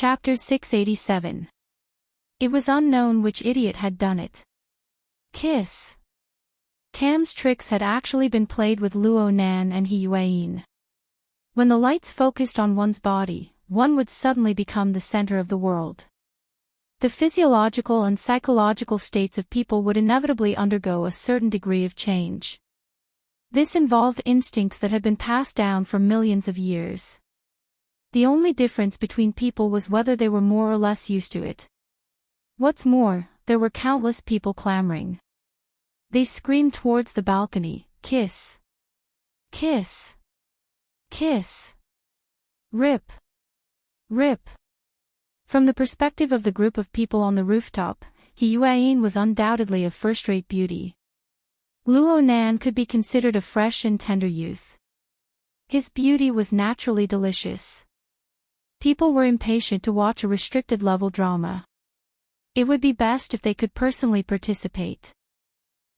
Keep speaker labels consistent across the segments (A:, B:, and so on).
A: Chapter 687. It was unknown which idiot had done it. Kiss. Cam's tricks had actually been played with Luo Nan and He Yuan. When the lights focused on one's body, one would suddenly become the center of the world. The physiological and psychological states of people would inevitably undergo a certain degree of change. This involved instincts that had been passed down for millions of years. The only difference between people was whether they were more or less used to it. What's more, there were countless people clamoring. They screamed towards the balcony, "Kiss! Kiss! Kiss! Rip! Rip!" From the perspective of the group of people on the rooftop, He Yuan was undoubtedly of first-rate beauty. Luo Nan could be considered a fresh and tender youth. His beauty was naturally delicious. People were impatient to watch a restricted-level drama. It would be best if they could personally participate.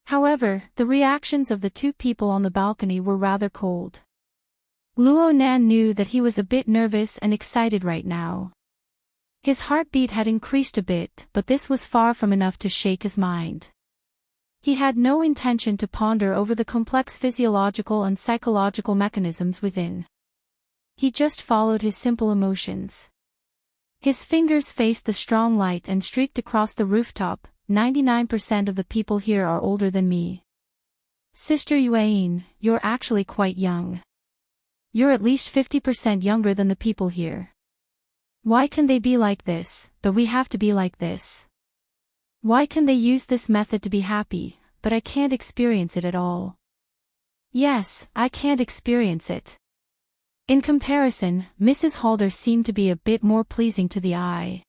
A: However, the reactions of the two people on the balcony were rather cold. Luo Nan knew that he was a bit nervous and excited right now. His heartbeat had increased a bit, but this was far from enough to shake his mind. He had no intention to ponder over the complex physiological and psychological mechanisms within. He just followed his simple emotions. His fingers faced the strong light and streaked across the rooftop. 99% of the people here are older than me. Sister Yuan, you're actually quite young. You're at least 50% younger than the people here. Why can they be like this, but we have to be like this? Why can they use this method to be happy, but I can't experience it at all? Yes, I can't experience it. In comparison, Mrs. Halder seemed to be a bit more pleasing to the eye.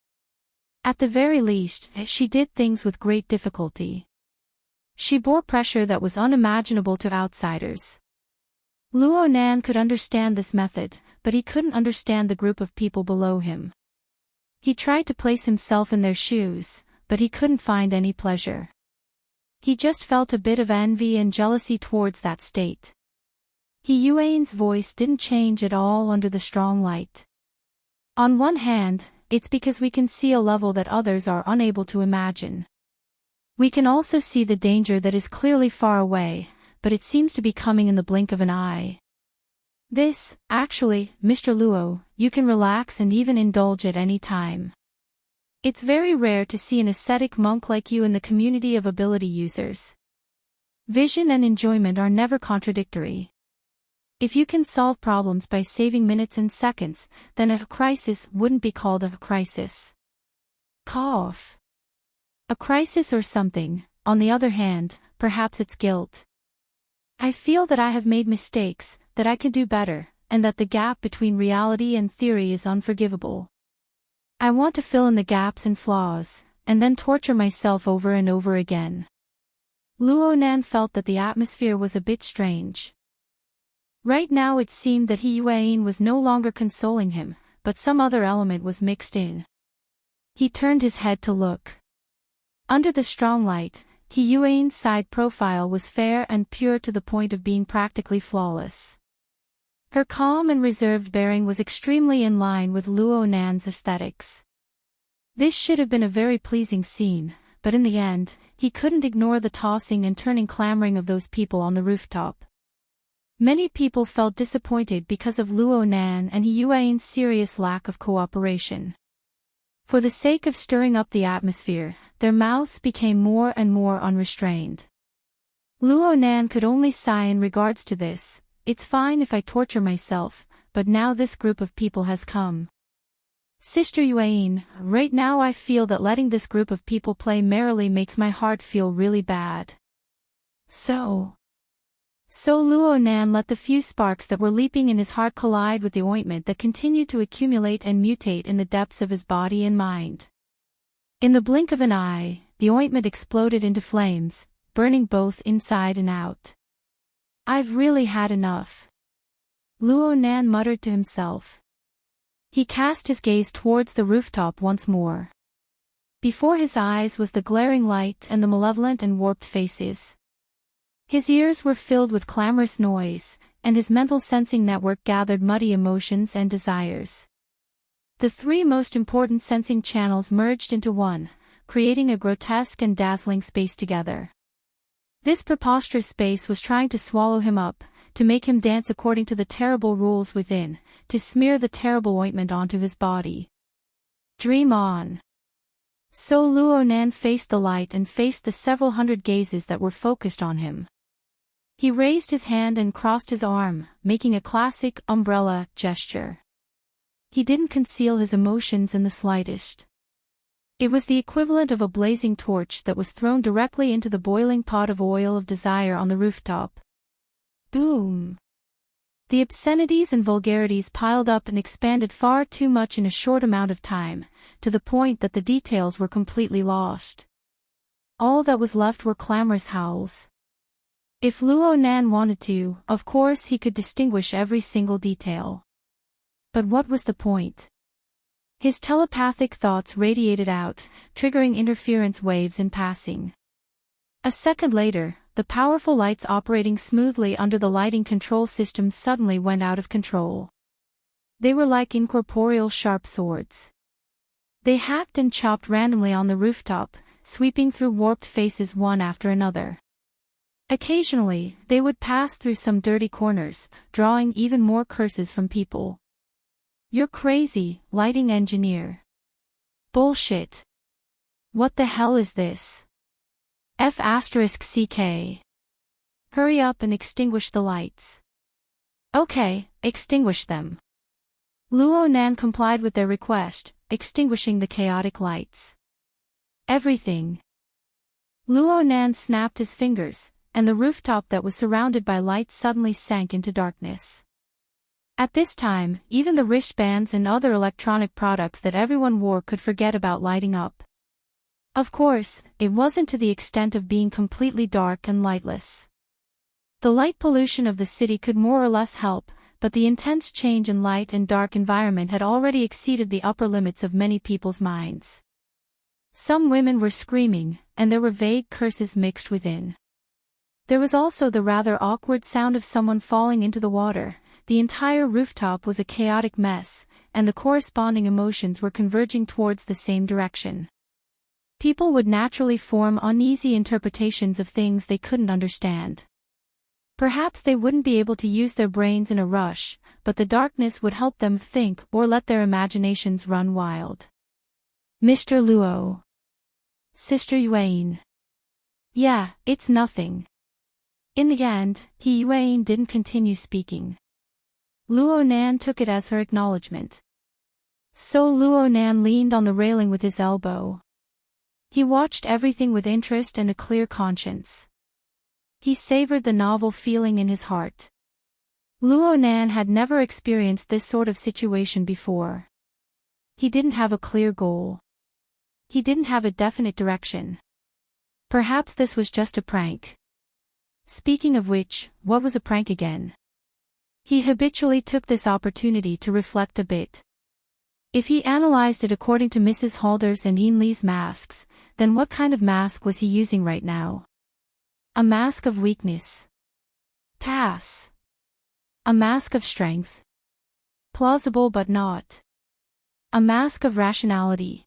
A: At the very least, she did things with great difficulty. She bore pressure that was unimaginable to outsiders. Luo Nan could understand this method, but he couldn't understand the group of people below him. He tried to place himself in their shoes, but he couldn't find any pleasure. He just felt a bit of envy and jealousy towards that state. He Yuan's voice didn't change at all under the strong light. On one hand, it's because we can see a level that others are unable to imagine. We can also see the danger that is clearly far away, but it seems to be coming in the blink of an eye. This, actually, Mr. Luo, you can relax and even indulge at any time. It's very rare to see an ascetic monk like you in the community of ability users. Vision and enjoyment are never contradictory. If you can solve problems by saving minutes and seconds, then a crisis wouldn't be called a crisis. Cough. A crisis or something, on the other hand, perhaps it's guilt. I feel that I have made mistakes, that I can do better, and that the gap between reality and theory is unforgivable. I want to fill in the gaps and flaws, and then torture myself over and over again. Luo Nan felt that the atmosphere was a bit strange. Right now it seemed that He Yuan was no longer consoling him, but some other element was mixed in. He turned his head to look. Under the strong light, He Yuan's side profile was fair and pure to the point of being practically flawless. Her calm and reserved bearing was extremely in line with Luo Nan's aesthetics. This should have been a very pleasing scene, but in the end, he couldn't ignore the tossing and turning clamoring of those people on the rooftop. Many people felt disappointed because of Luo Nan and He Yuan's serious lack of cooperation. For the sake of stirring up the atmosphere, their mouths became more and more unrestrained. Luo Nan could only sigh in regards to this. It's fine if I torture myself, but now this group of people has come. Sister Yuan, right now I feel that letting this group of people play merrily makes my heart feel really bad. So Luo Nan let the few sparks that were leaping in his heart collide with the ointment that continued to accumulate and mutate in the depths of his body and mind. In the blink of an eye, the ointment exploded into flames, burning both inside and out. I've really had enough. Luo Nan muttered to himself. He cast his gaze towards the rooftop once more. Before his eyes was the glaring light and the malevolent and warped faces. His ears were filled with clamorous noise, and his mental sensing network gathered muddy emotions and desires. The three most important sensing channels merged into one, creating a grotesque and dazzling space together. This preposterous space was trying to swallow him up, to make him dance according to the terrible rules within, to smear the terrible ointment onto his body. Dream on. So Luo Nan faced the light and faced the several hundred gazes that were focused on him. He raised his hand and crossed his arm, making a classic umbrella gesture. He didn't conceal his emotions in the slightest. It was the equivalent of a blazing torch that was thrown directly into the boiling pot of oil of desire on the rooftop. Boom! The obscenities and vulgarities piled up and expanded far too much in a short amount of time, to the point that the details were completely lost. All that was left were clamorous howls. If Luo Nan wanted to, of course he could distinguish every single detail. But what was the point? His telepathic thoughts radiated out, triggering interference waves in passing. A second later, the powerful lights operating smoothly under the lighting control system suddenly went out of control. They were like incorporeal sharp swords. They hacked and chopped randomly on the rooftop, sweeping through warped faces one after another. Occasionally, they would pass through some dirty corners, drawing even more curses from people. You're crazy, lighting engineer. Bullshit. What the hell is this? F***CK. Hurry up and extinguish the lights. Okay, extinguish them. Luo Nan complied with their request, extinguishing the chaotic lights. Everything. Luo Nan snapped his fingers, and the rooftop that was surrounded by lights suddenly sank into darkness. At this time, even the wristbands and other electronic products that everyone wore could forget about lighting up. Of course, it wasn't to the extent of being completely dark and lightless. The light pollution of the city could more or less help, but the intense change in light and dark environment had already exceeded the upper limits of many people's minds. Some women were screaming, and there were vague curses mixed within. There was also the rather awkward sound of someone falling into the water. The entire rooftop was a chaotic mess, and the corresponding emotions were converging towards the same direction. People would naturally form uneasy interpretations of things they couldn't understand. Perhaps they wouldn't be able to use their brains in a rush, but the darkness would help them think or let their imaginations run wild. Mr. Luo. Sister Yuan. Yeah, it's nothing. In the end, Yuan didn't continue speaking. Luo Nan took it as her acknowledgement. So Luo Nan leaned on the railing with his elbow. He watched everything with interest and a clear conscience. He savored the novel feeling in his heart. Luo Nan had never experienced this sort of situation before. He didn't have a clear goal. He didn't have a definite direction. Perhaps this was just a prank. Speaking of which, what was a prank again? He habitually took this opportunity to reflect a bit. If he analyzed it according to Mrs. Halder's and Ian Lee's masks, then what kind of mask was he using right now? A mask of weakness. Pass. A mask of strength. Plausible but not. A mask of rationality.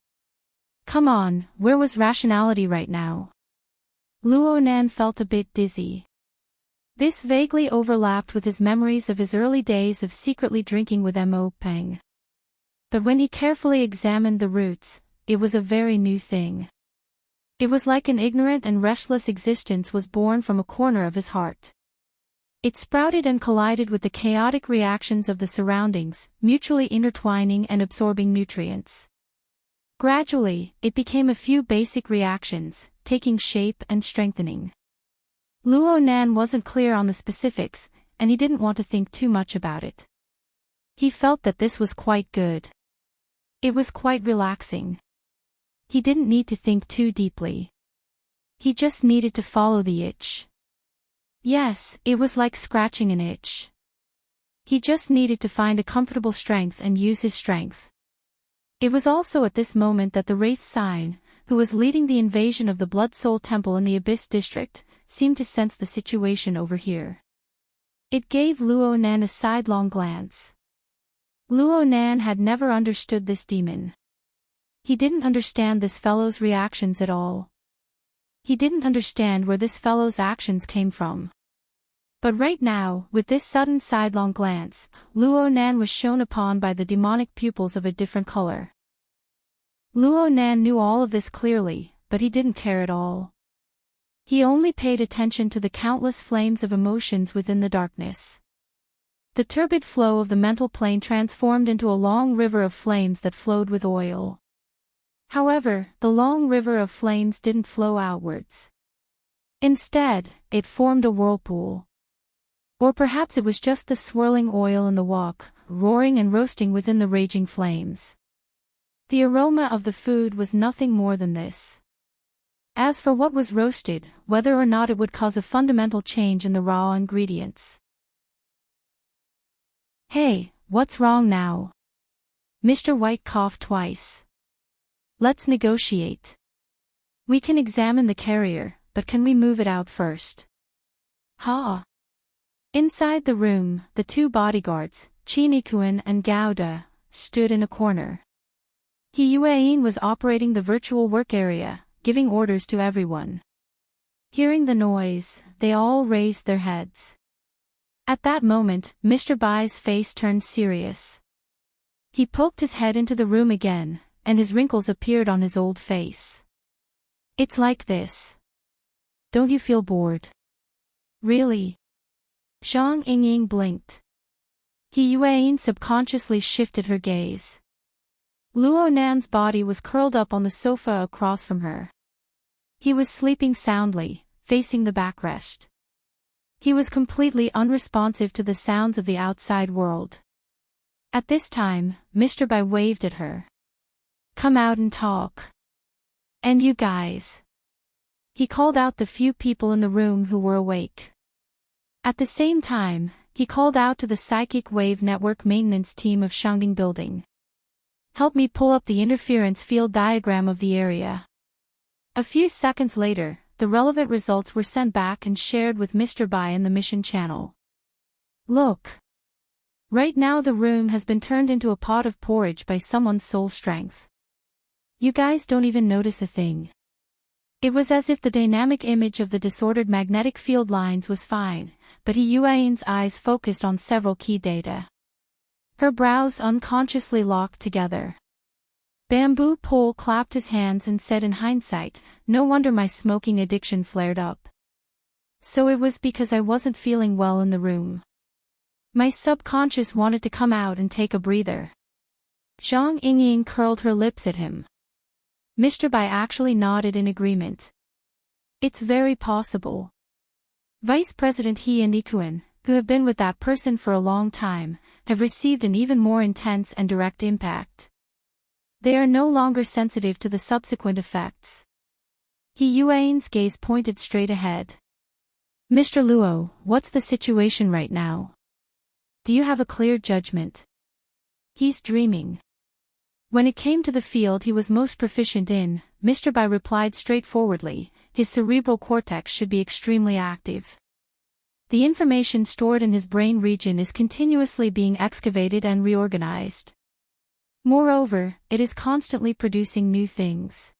A: Come on, where was rationality right now? Luo Nan felt a bit dizzy. This vaguely overlapped with his memories of his early days of secretly drinking with Mo Peng. But when he carefully examined the roots, it was a very new thing. It was like an ignorant and restless existence was born from a corner of his heart. It sprouted and collided with the chaotic reactions of the surroundings, mutually intertwining and absorbing nutrients. Gradually, it became a few basic reactions, taking shape and strengthening. Luo Nan wasn't clear on the specifics, and he didn't want to think too much about it. He felt that this was quite good. It was quite relaxing. He didn't need to think too deeply. He just needed to follow the itch. Yes, it was like scratching an itch. He just needed to find a comfortable strength and use his strength. It was also at this moment that the Wraith Sign, who was leading the invasion of the Blood Soul Temple in the Abyss District, seemed to sense the situation over here. It gave Luo Nan a sidelong glance. Luo Nan had never understood this demon. He didn't understand this fellow's reactions at all. He didn't understand where this fellow's actions came from. But right now, with this sudden sidelong glance, Luo Nan was shone upon by the demonic pupils of a different color. Luo Nan knew all of this clearly, but he didn't care at all. He only paid attention to the countless flames of emotions within the darkness. The turbid flow of the mental plane transformed into a long river of flames that flowed with oil. However, the long river of flames didn't flow outwards. Instead, it formed a whirlpool. Or perhaps it was just the swirling oil in the wok, roaring and roasting within the raging flames. The aroma of the food was nothing more than this. As for what was roasted, whether or not it would cause a fundamental change in the raw ingredients. Hey, what's wrong now? Mr. White coughed twice. Let's negotiate. We can examine the carrier, but can we move it out first? Ha! Inside the room, the two bodyguards, Chinikuan and Gauda, stood in a corner. He Yueyin was operating the virtual work area, giving orders to everyone. Hearing the noise, they all raised their heads. At that moment, Mr. Bai's face turned serious. He poked his head into the room again, and his wrinkles appeared on his old face. It's like this. Don't you feel bored? Really? Zhang Yingying blinked. He Yueyin subconsciously shifted her gaze. Luo Nan's body was curled up on the sofa across from her. He was sleeping soundly, facing the backrest. He was completely unresponsive to the sounds of the outside world. At this time, Mr. Bai waved at her. Come out and talk. And you guys. He called out the few people in the room who were awake. At the same time, he called out to the psychic wave network maintenance team of Shangding Building. Help me pull up the interference field diagram of the area. A few seconds later, the relevant results were sent back and shared with Mr. Bai in the mission channel. Look. Right now the room has been turned into a pot of porridge by someone's soul strength. You guys don't even notice a thing. It was as if the dynamic image of the disordered magnetic field lines was fine, but Yueyin's eyes focused on several key data. Her brows unconsciously locked together. Bamboo Pole clapped his hands and said in hindsight, no wonder my smoking addiction flared up. So it was because I wasn't feeling well in the room. My subconscious wanted to come out and take a breather. Zhang Yingying curled her lips at him. Mr. Bai actually nodded in agreement. It's very possible. Vice President He and Ikuan, who have been with that person for a long time, have received an even more intense and direct impact. They are no longer sensitive to the subsequent effects. He Yueyin's gaze pointed straight ahead. Mr. Luo, what's the situation right now? Do you have a clear judgment? He's dreaming. When it came to the field he was most proficient in, Mr. Bai replied straightforwardly, his cerebral cortex should be extremely active. The information stored in his brain region is continuously being excavated and reorganized. Moreover, it is constantly producing new things.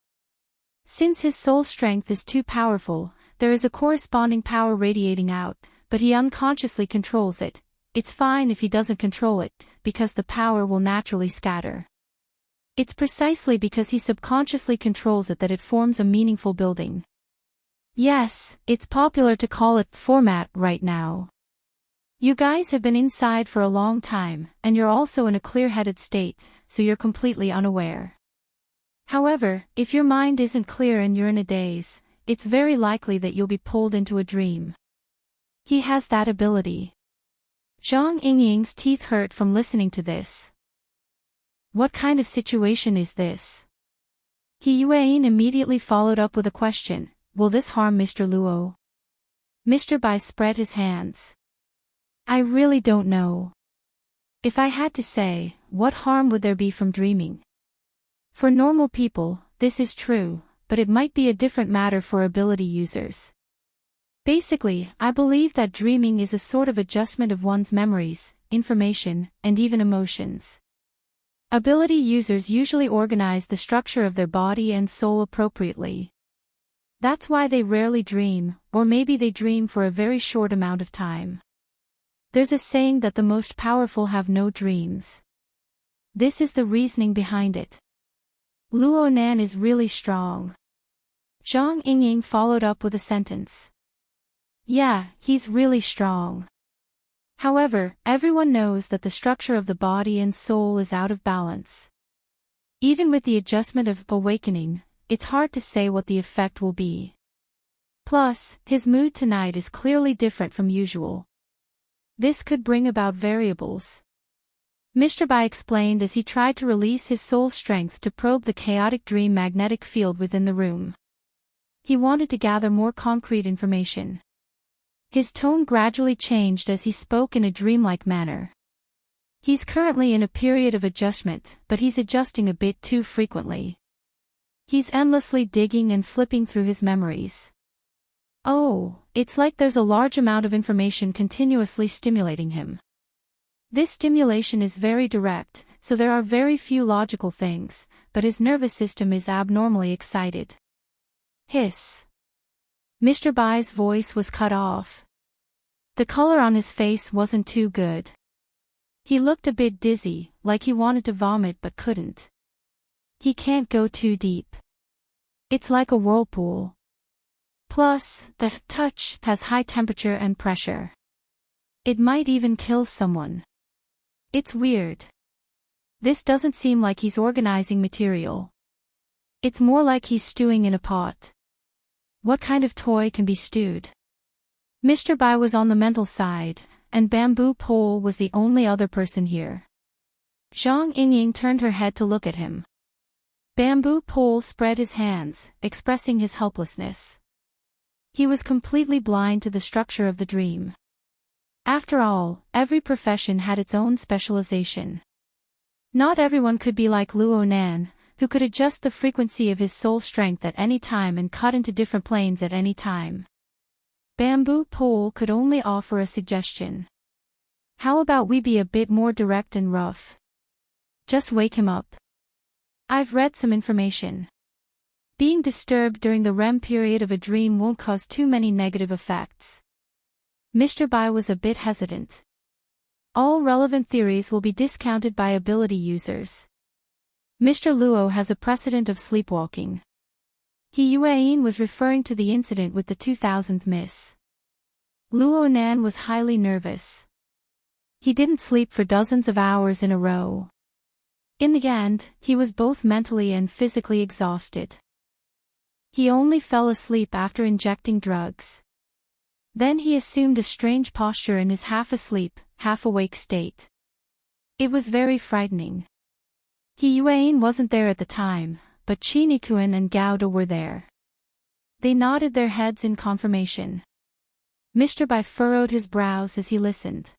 A: Since his soul strength is too powerful, there is a corresponding power radiating out, but he unconsciously controls it. It's fine if he doesn't control it, because the power will naturally scatter. It's precisely because he subconsciously controls it that it forms a meaningful building. Yes, it's popular to call it format right now. You guys have been inside for a long time, and you're also in a clear-headed state, so you're completely unaware. However, if your mind isn't clear and you're in a daze, it's very likely that you'll be pulled into a dream. He has that ability. Zhang Yingying's teeth hurt from listening to this. What kind of situation is this? He Yueyin immediately followed up with a question, will this harm Mr. Luo? Mr. Bai spread his hands. I really don't know. If I had to say, what harm would there be from dreaming? For normal people, this is true, but it might be a different matter for ability users. Basically, I believe that dreaming is a sort of adjustment of one's memories, information, and even emotions. Ability users usually organize the structure of their body and soul appropriately. That's why they rarely dream, or maybe they dream for a very short amount of time. There's a saying that the most powerful have no dreams. This is the reasoning behind it. Luo Nan is really strong. Zhang Yingying followed up with a sentence. Yeah, he's really strong. However, everyone knows that the structure of the body and soul is out of balance. Even with the adjustment of awakening, it's hard to say what the effect will be. Plus, his mood tonight is clearly different from usual. This could bring about variables. Mr. Bai explained as he tried to release his soul strength to probe the chaotic dream magnetic field within the room. He wanted to gather more concrete information. His tone gradually changed as he spoke in a dreamlike manner. He's currently in a period of adjustment, but he's adjusting a bit too frequently. He's endlessly digging and flipping through his memories. Oh, it's like there's a large amount of information continuously stimulating him. This stimulation is very direct, so there are very few logical things, but his nervous system is abnormally excited. Hiss. Mr. Bai's voice was cut off. The color on his face wasn't too good. He looked a bit dizzy, like he wanted to vomit but couldn't. He can't go too deep. It's like a whirlpool. Plus, the touch has high temperature and pressure. It might even kill someone. It's weird. This doesn't seem like he's organizing material. It's more like he's stewing in a pot. What kind of toy can be stewed? Mr. Bai was on the mental side, and Bamboo Pole was the only other person here. Zhang Yingying turned her head to look at him. Bamboo Pole spread his hands, expressing his helplessness. He was completely blind to the structure of the dream. After all, every profession had its own specialization. Not everyone could be like Luo Nan, who could adjust the frequency of his soul strength at any time and cut into different planes at any time. Bamboo Pole could only offer a suggestion. How about we be a bit more direct and rough? Just wake him up. I've read some information. Being disturbed during the REM period of a dream won't cause too many negative effects. Mr. Bai was a bit hesitant. All relevant theories will be discounted by ability users. Mr. Luo has a precedent of sleepwalking. He Yueyin was referring to the incident with the 2000th miss. Luo Nan was highly nervous. He didn't sleep for dozens of hours in a row. In the end, he was both mentally and physically exhausted. He only fell asleep after injecting drugs. Then he assumed a strange posture in his half-asleep, half-awake state. It was very frightening. He Yueyin wasn't there at the time, but Chinikuan and Gauda were there. They nodded their heads in confirmation. Mr. Bai furrowed his brows as he listened.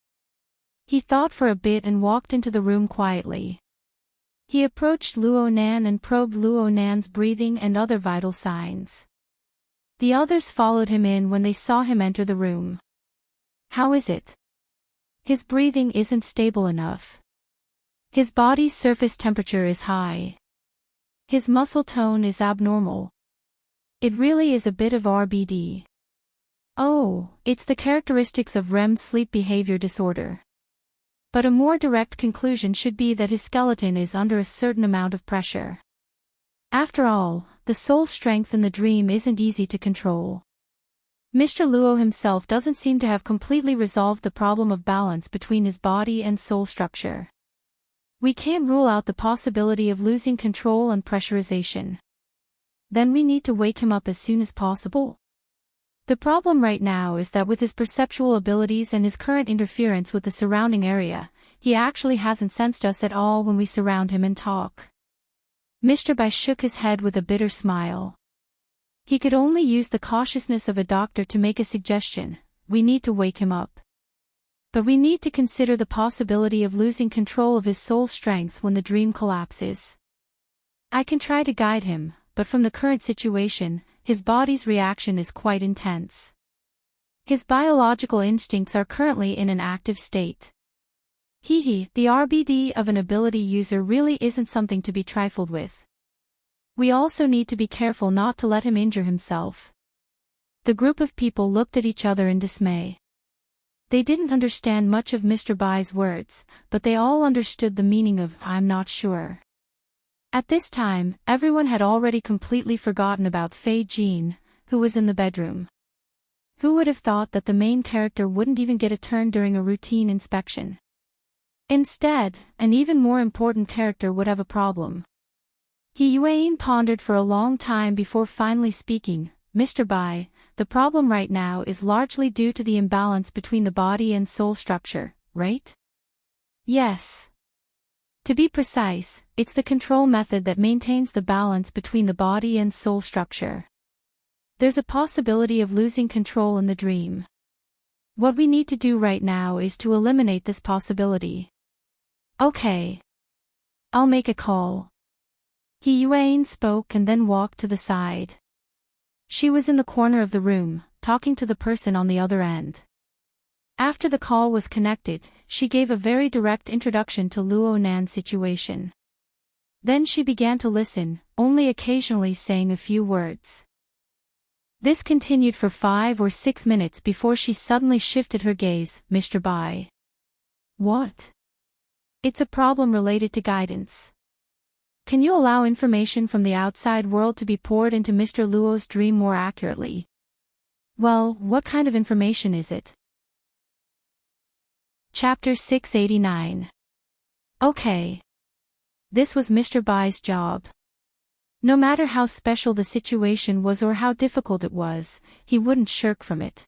A: He thought for a bit and walked into the room quietly. He approached Luo Nan and probed Luo Nan's breathing and other vital signs. The others followed him in when they saw him enter the room. How is it? His breathing isn't stable enough. His body's surface temperature is high. His muscle tone is abnormal. It really is a bit of RBD. Oh, it's the characteristics of REM sleep behavior disorder. But a more direct conclusion should be that his skeleton is under a certain amount of pressure. After all, the soul strength in the dream isn't easy to control. Mr. Luo himself doesn't seem to have completely resolved the problem of balance between his body and soul structure. We can't rule out the possibility of losing control and pressurization. Then we need to wake him up as soon as possible. The problem right now is that with his perceptual abilities and his current interference with the surrounding area, he actually hasn't sensed us at all when we surround him and talk. Mr. Bai shook his head with a bitter smile. He could only use the cautiousness of a doctor to make a suggestion: we need to wake him up. But we need to consider the possibility of losing control of his soul strength when the dream collapses. I can try to guide him, but from the current situation, his body's reaction is quite intense. His biological instincts are currently in an active state. The RBD of an ability user really isn't something to be trifled with. We also need to be careful not to let him injure himself. The group of people looked at each other in dismay. They didn't understand much of Mr. Bai's words, but they all understood the meaning of "I'm not sure." At this time, everyone had already completely forgotten about Fei Jin, who was in the bedroom. Who would have thought that the main character wouldn't even get a turn during a routine inspection? Instead, an even more important character would have a problem. Yuan pondered for a long time before finally speaking. "Mr. Bai, the problem right now is largely due to the imbalance between the body and soul structure, right?" "Yes. To be precise, it's the control method that maintains the balance between the body and soul structure. There's a possibility of losing control in the dream. What we need to do right now is to eliminate this possibility." "Okay. I'll make a call." Yuan spoke and then walked to the side. She was in the corner of the room, talking to the person on the other end. After the call was connected, she gave a very direct introduction to Luo Nan's situation. Then she began to listen, only occasionally saying a few words. This continued for 5 or 6 minutes before she suddenly shifted her gaze. "Mr. Bai." "What?" "It's a problem related to guidance. Can you allow information from the outside world to be poured into Mr. Luo's dream more accurately?" "Well, what kind of information is it?" Chapter 689. Okay. This was Mr. Bai's job. No matter how special the situation was or how difficult it was, he wouldn't shirk from it.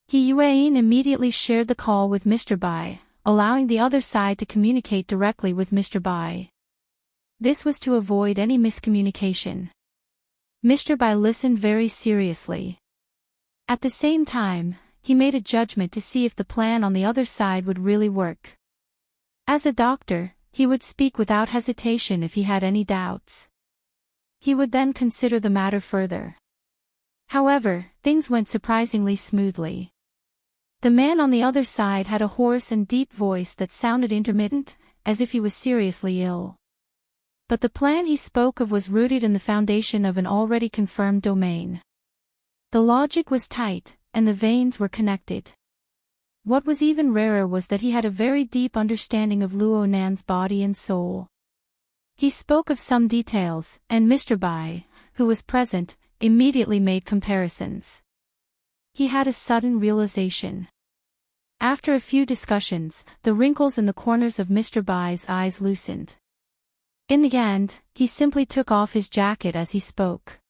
A: Yuan immediately shared the call with Mr. Bai, allowing the other side to communicate directly with Mr. Bai. This was to avoid any miscommunication. Mr. Bai listened very seriously. At the same time, he made a judgment to see if the plan on the other side would really work. As a doctor, he would speak without hesitation if he had any doubts. He would then consider the matter further. However, things went surprisingly smoothly. The man on the other side had a hoarse and deep voice that sounded intermittent, as if he was seriously ill. But the plan he spoke of was rooted in the foundation of an already confirmed domain. The logic was tight, and the veins were connected. What was even rarer was that he had a very deep understanding of Luo Nan's body and soul. He spoke of some details, and Mr. Bai, who was present, immediately made comparisons. He had a sudden realization. After a few discussions, the wrinkles in the corners of Mr. Bai's eyes loosened. In the end, he simply took off his jacket as he spoke.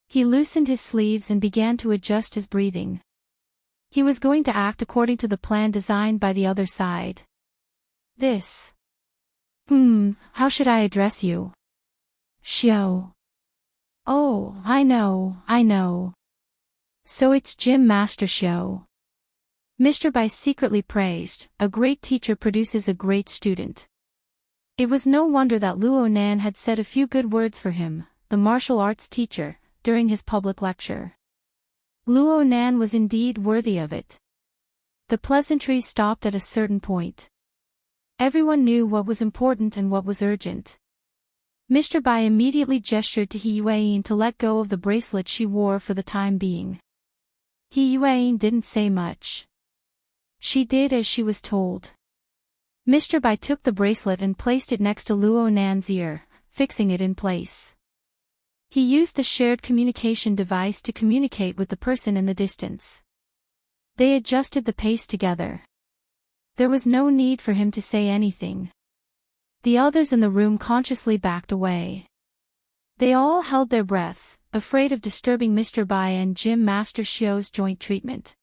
A: He loosened his sleeves and began to adjust his breathing. He was going to act according to the plan designed by the other side. This. How should I address you? Xiao. Oh, I know. So it's Gym Master Xiao. Mr. Bai secretly praised, a great teacher produces a great student. It was no wonder that Luo Nan had said a few good words for him, the martial arts teacher, during his public lecture. Luo Nan was indeed worthy of it. The pleasantries stopped at a certain point. Everyone knew what was important and what was urgent. Mr. Bai immediately gestured to Yuan to let go of the bracelet she wore for the time being. Yuan didn't say much. She did as she was told. Mr. Bai took the bracelet and placed it next to Luo Nan's ear, fixing it in place. He used the shared communication device to communicate with the person in the distance. They adjusted the pace together. There was no need for him to say anything. The others in the room consciously backed away. They all held their breaths, afraid of disturbing Mr. Bai and Gym Master Xiao's joint treatment.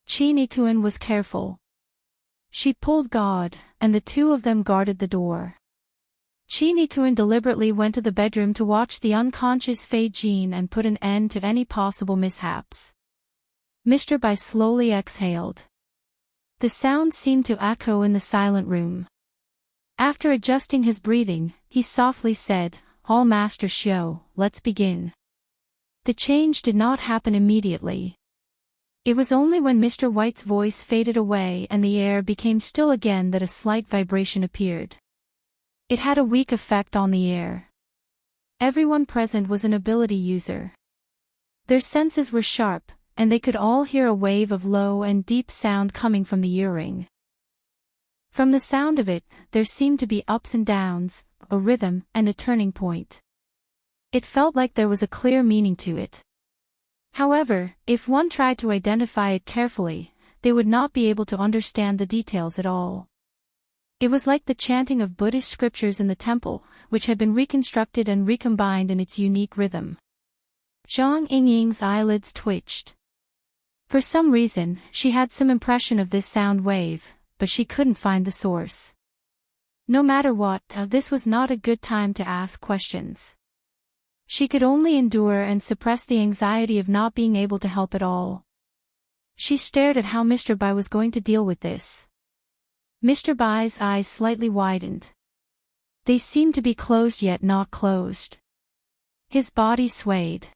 A: Qinikuan was careful. She pulled guard, and the two of them guarded the door. Qinikuan deliberately went to the bedroom to watch the unconscious Fei Jin and put an end to any possible mishaps. Mr. Bai slowly exhaled. The sound seemed to echo in the silent room. After adjusting his breathing, he softly said, "All Master Xiao, let's begin." The change did not happen immediately. It was only when Mr. White's voice faded away and the air became still again that a slight vibration appeared. It had a weak effect on the air. Everyone present was an ability user. Their senses were sharp, and they could all hear a wave of low and deep sound coming from the earring. From the sound of it, there seemed to be ups and downs, a rhythm, and a turning point. It felt like there was a clear meaning to it. However, if one tried to identify it carefully, they would not be able to understand the details at all. It was like the chanting of Buddhist scriptures in the temple, which had been reconstructed and recombined in its unique rhythm. Zhang Yingying's eyelids twitched. For some reason, she had some impression of this sound wave, but she couldn't find the source. No matter what, this was not a good time to ask questions. She could only endure and suppress the anxiety of not being able to help at all. She stared at how Mr. Bai was going to deal with this. Mr. Bai's eyes slightly widened. They seemed to be closed yet not closed. His body swayed.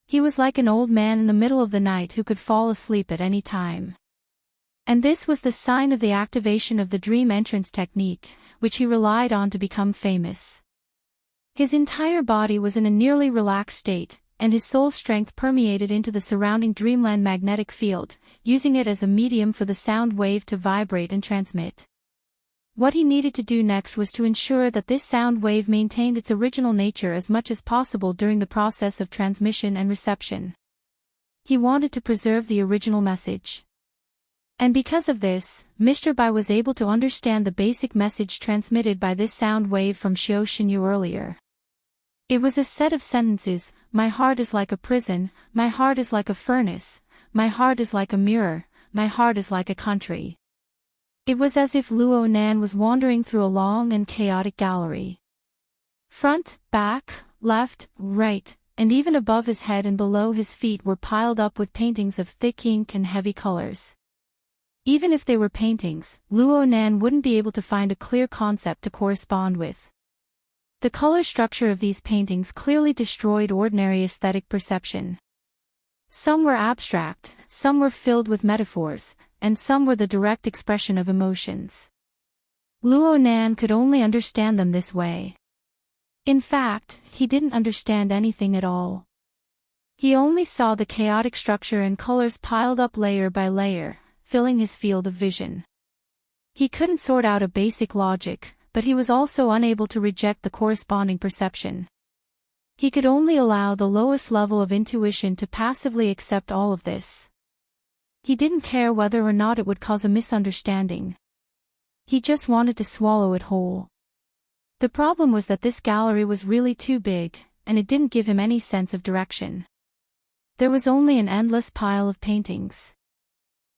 A: He was like an old man in the middle of the night who could fall asleep at any time. And this was the sign of the activation of the dream entrance technique, which he relied on to become famous. His entire body was in a nearly relaxed state, and his soul strength permeated into the surrounding dreamland magnetic field, using it as a medium for the sound wave to vibrate and transmit. What he needed to do next was to ensure that this sound wave maintained its original nature as much as possible during the process of transmission and reception. He wanted to preserve the original message. And because of this, Mr. Bai was able to understand the basic message transmitted by this sound wave from Xiao Xinyu earlier. It was a set of sentences: my heart is like a prison, my heart is like a furnace, my heart is like a mirror, my heart is like a country. It was as if Luo Nan was wandering through a long and chaotic gallery. Front, back, left, right, and even above his head and below his feet were piled up with paintings of thick ink and heavy colors. Even if they were paintings, Luo Nan wouldn't be able to find a clear concept to correspond with. The color structure of these paintings clearly destroyed ordinary aesthetic perception. Some were abstract, some were filled with metaphors, and some were the direct expression of emotions. Luo Nan could only understand them this way. In fact, he didn't understand anything at all. He only saw the chaotic structure and colors piled up layer by layer, filling his field of vision. He couldn't sort out a basic logic, but he was also unable to reject the corresponding perception. He could only allow the lowest level of intuition to passively accept all of this. He didn't care whether or not it would cause a misunderstanding. He just wanted to swallow it whole. The problem was that this gallery was really too big, and it didn't give him any sense of direction. There was only an endless pile of paintings.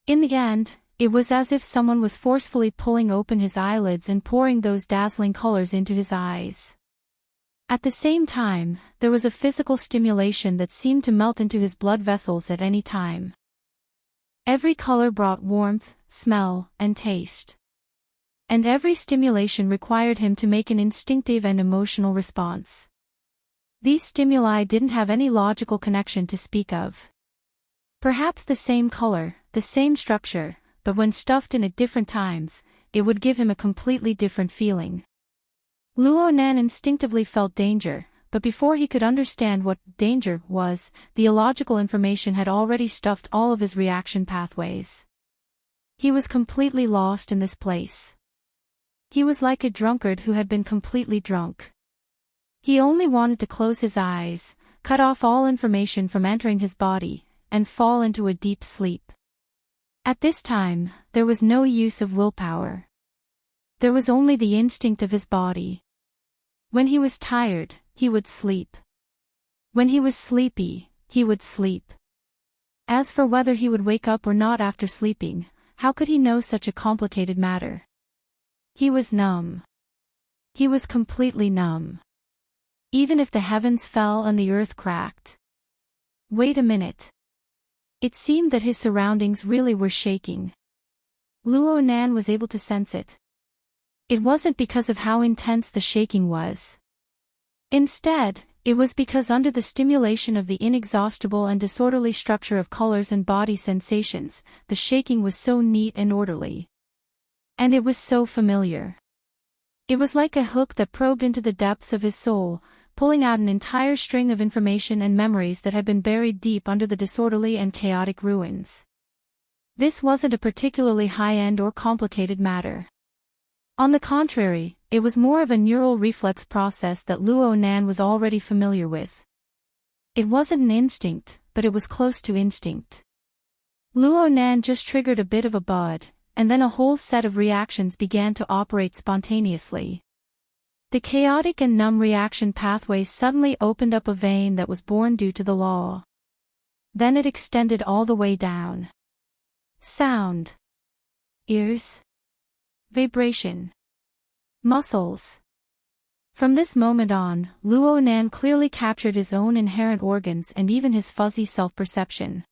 A: In the end, it was as if someone was forcefully pulling open his eyelids and pouring those dazzling colors into his eyes. At the same time, there was a physical stimulation that seemed to melt into his blood vessels at any time. Every color brought warmth, smell, and taste. And every stimulation required him to make an instinctive and emotional response. These stimuli didn't have any logical connection to speak of. Perhaps the same color, the same structure, but when stuffed in at different times, it would give him a completely different feeling. Luo Nan instinctively felt danger, but before he could understand what danger was, the illogical information had already stuffed all of his reaction pathways. He was completely lost in this place. He was like a drunkard who had been completely drunk. He only wanted to close his eyes, cut off all information from entering his body, and fall into a deep sleep. At this time, there was no use of willpower. There was only the instinct of his body. When he was tired, he would sleep. When he was sleepy, he would sleep. As for whether he would wake up or not after sleeping, how could he know such a complicated matter? He was numb. He was completely numb. Even if the heavens fell and the earth cracked. Wait a minute. It seemed that his surroundings really were shaking. Luo Nan was able to sense it. It wasn't because of how intense the shaking was. Instead, It was because under the stimulation of the inexhaustible and disorderly structure of colors and body sensations, the shaking was so neat and orderly. And it was so familiar. It was like a hook that probed into the depths of his soul, pulling out an entire string of information and memories that had been buried deep under the disorderly and chaotic ruins. This wasn't a particularly high-end or complicated matter. On the contrary, it was more of a neural reflex process that Luo Nan was already familiar with. It wasn't an instinct, but it was close to instinct. Luo Nan just triggered a bit of a bud, and then a whole set of reactions began to operate spontaneously. The chaotic and numb reaction pathways suddenly opened up a vein that was born due to the law. Then it extended all the way down. Sound. Ears. Vibration. Muscles. From this moment on, Luo Nan clearly captured his own inherent organs and even his fuzzy self-perception.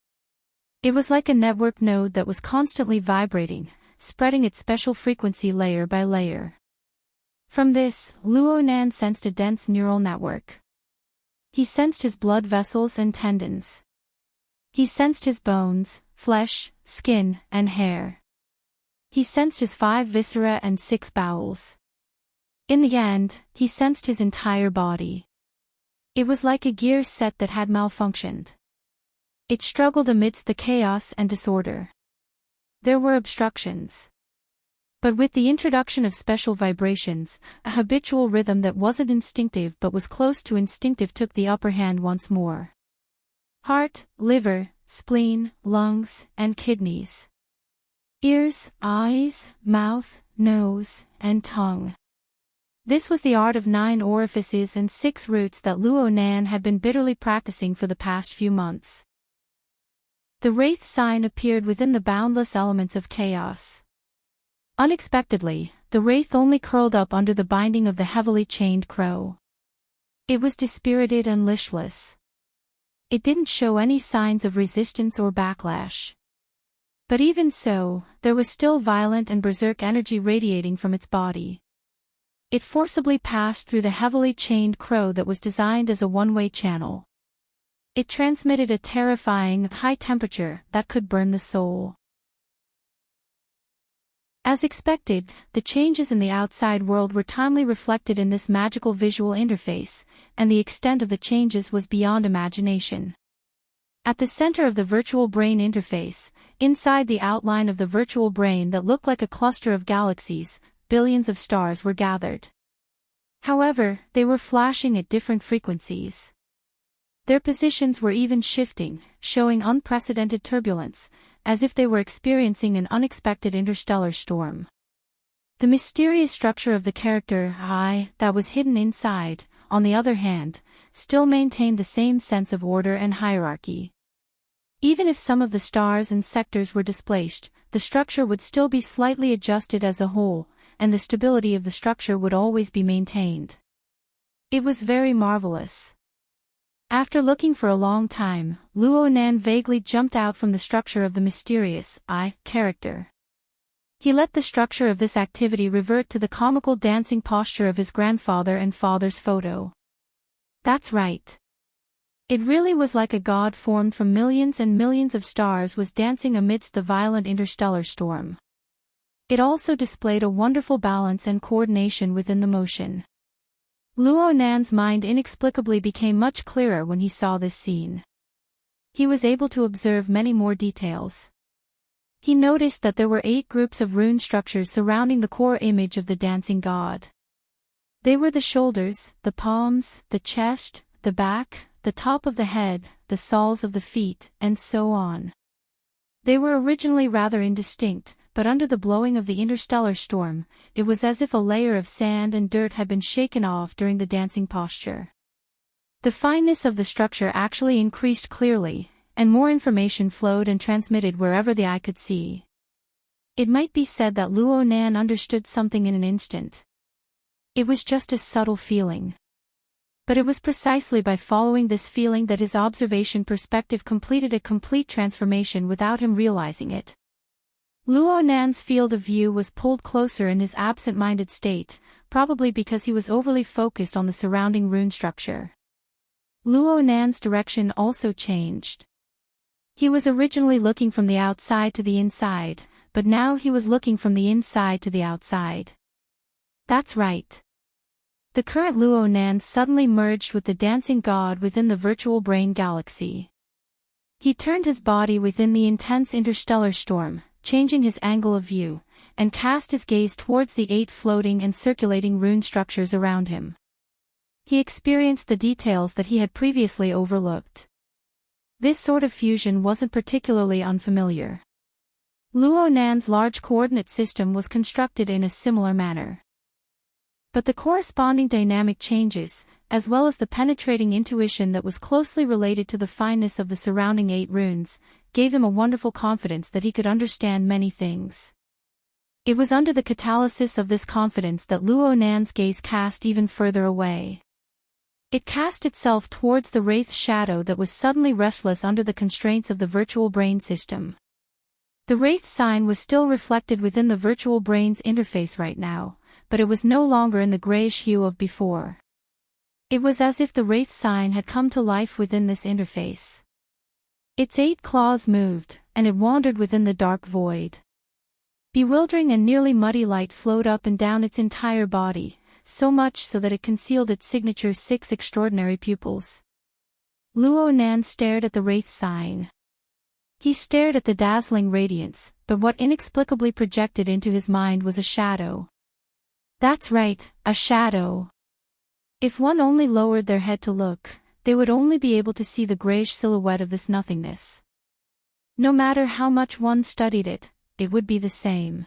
A: It was like a network node that was constantly vibrating, spreading its special frequency layer by layer. From this, Luo Nan sensed a dense neural network. He sensed his blood vessels and tendons. He sensed his bones, flesh, skin, and hair. He sensed his 5 viscera and 6 bowels. In the end, he sensed his entire body. It was like a gear set that had malfunctioned. It struggled amidst the chaos and disorder. There were obstructions. But with the introduction of special vibrations, a habitual rhythm that wasn't instinctive but was close to instinctive took the upper hand once more. Heart, liver, spleen, lungs, and kidneys. Ears, eyes, mouth, nose, and tongue. This was the art of 9 orifices and 6 roots that Luo Nan had been bitterly practicing for the past few months. The Wraith sign appeared within the boundless elements of chaos. Unexpectedly, the Wraith only curled up under the binding of the heavily chained crow. It was dispirited and listless. It didn't show any signs of resistance or backlash. But even so, there was still violent and berserk energy radiating from its body. It forcibly passed through the heavily chained crow that was designed as a one-way channel. It transmitted a terrifying, high temperature that could burn the soul. As expected, the changes in the outside world were timely reflected in this magical visual interface, and the extent of the changes was beyond imagination. At the center of the virtual brain interface, inside the outline of the virtual brain that looked like a cluster of galaxies, billions of stars were gathered. However, they were flashing at different frequencies. Their positions were even shifting, showing unprecedented turbulence, as if they were experiencing an unexpected interstellar storm. The mysterious structure of the character I that was hidden inside, on the other hand, still maintained the same sense of order and hierarchy. Even if some of the stars and sectors were displaced, the structure would still be slightly adjusted as a whole, and the stability of the structure would always be maintained. It was very marvelous. After looking for a long time, Luo Nan vaguely jumped out from the structure of the mysterious I character. He let the structure of this activity revert to the comical dancing posture of his grandfather and father's photo. That's right. It really was like a god formed from millions and millions of stars was dancing amidst the violent interstellar storm. It also displayed a wonderful balance and coordination within the motion. Luo Nan's mind inexplicably became much clearer when he saw this scene. He was able to observe many more details. He noticed that there were 8 groups of rune structures surrounding the core image of the dancing god. They were the shoulders, the palms, the chest, the back, the top of the head, the soles of the feet, and so on. They were originally rather indistinct, but under the blowing of the interstellar storm, it was as if a layer of sand and dirt had been shaken off during the dancing posture. The fineness of the structure actually increased clearly, and more information flowed and transmitted wherever the eye could see. It might be said that Luo Nan understood something in an instant. It was just a subtle feeling. But it was precisely by following this feeling that his observation perspective completed a complete transformation without him realizing it. Luo Nan's field of view was pulled closer in his absent-minded state, probably because he was overly focused on the surrounding rune structure. Luo Nan's direction also changed. He was originally looking from the outside to the inside, but now he was looking from the inside to the outside. That's right. The current Luo Nan suddenly merged with the dancing god within the virtual brain galaxy. He turned his body within the intense interstellar storm, changing his angle of view, and cast his gaze towards the 8 floating and circulating rune structures around him. He experienced the details that he had previously overlooked. This sort of fusion wasn't particularly unfamiliar. Luo Nan's large coordinate system was constructed in a similar manner. But the corresponding dynamic changes, as well as the penetrating intuition that was closely related to the fineness of the surrounding 8 runes, gave him a wonderful confidence that he could understand many things. It was under the catalysis of this confidence that Luo Nan's gaze cast even further away. It cast itself towards the wraith's shadow that was suddenly restless under the constraints of the virtual brain system. The wraith sign was still reflected within the virtual brain's interface right now, but it was no longer in the grayish hue of before. It was as if the wraith sign had come to life within this interface. Its 8 claws moved, and it wandered within the dark void. Bewildering and nearly muddy light flowed up and down its entire body, so much so that it concealed its signature 6 extraordinary pupils. Luo Nan stared at the wraith sign. He stared at the dazzling radiance, but what inexplicably projected into his mind was a shadow. That's right, a shadow. If one only lowered their head to look, they would only be able to see the grayish silhouette of this nothingness. No matter how much one studied it, it would be the same.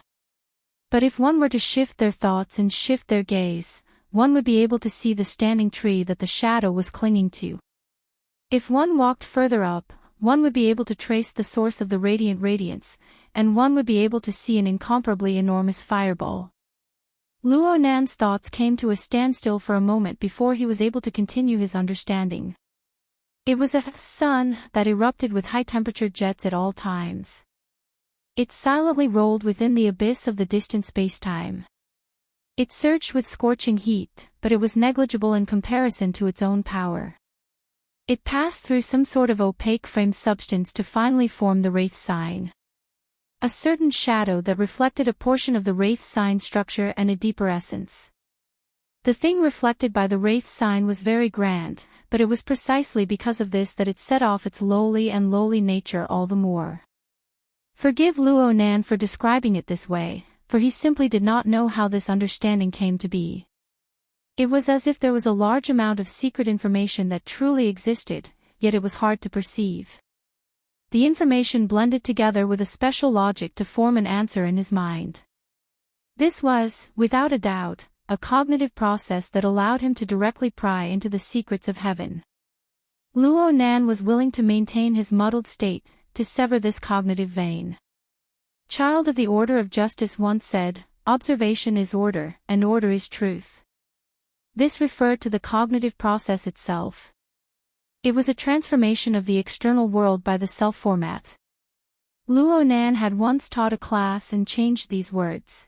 A: But if one were to shift their thoughts and shift their gaze, one would be able to see the standing tree that the shadow was clinging to. If one walked further up, one would be able to trace the source of the radiant radiance, and one would be able to see an incomparably enormous fireball. Luo Nan's thoughts came to a standstill for a moment before he was able to continue his understanding. It was a sun that erupted with high-temperature jets at all times. It silently rolled within the abyss of the distant space-time. It surged with scorching heat, but it was negligible in comparison to its own power. It passed through some sort of opaque frame substance to finally form the wraith sign. A certain shadow that reflected a portion of the wraith sign structure and a deeper essence. The thing reflected by the wraith sign was very grand, but it was precisely because of this that it set off its lowly nature all the more. Forgive Luo Nan for describing it this way, for he simply did not know how this understanding came to be. It was as if there was a large amount of secret information that truly existed, yet it was hard to perceive. The information blended together with a special logic to form an answer in his mind. This was, without a doubt, a cognitive process that allowed him to directly pry into the secrets of heaven. Luo Nan was willing to maintain his muddled state, to sever this cognitive vein. Child of the Order of Justice once said, "Observation is order, and order is truth." This referred to the cognitive process itself. It was a transformation of the external world by the self-format. Luo Nan had once taught a class and changed these words.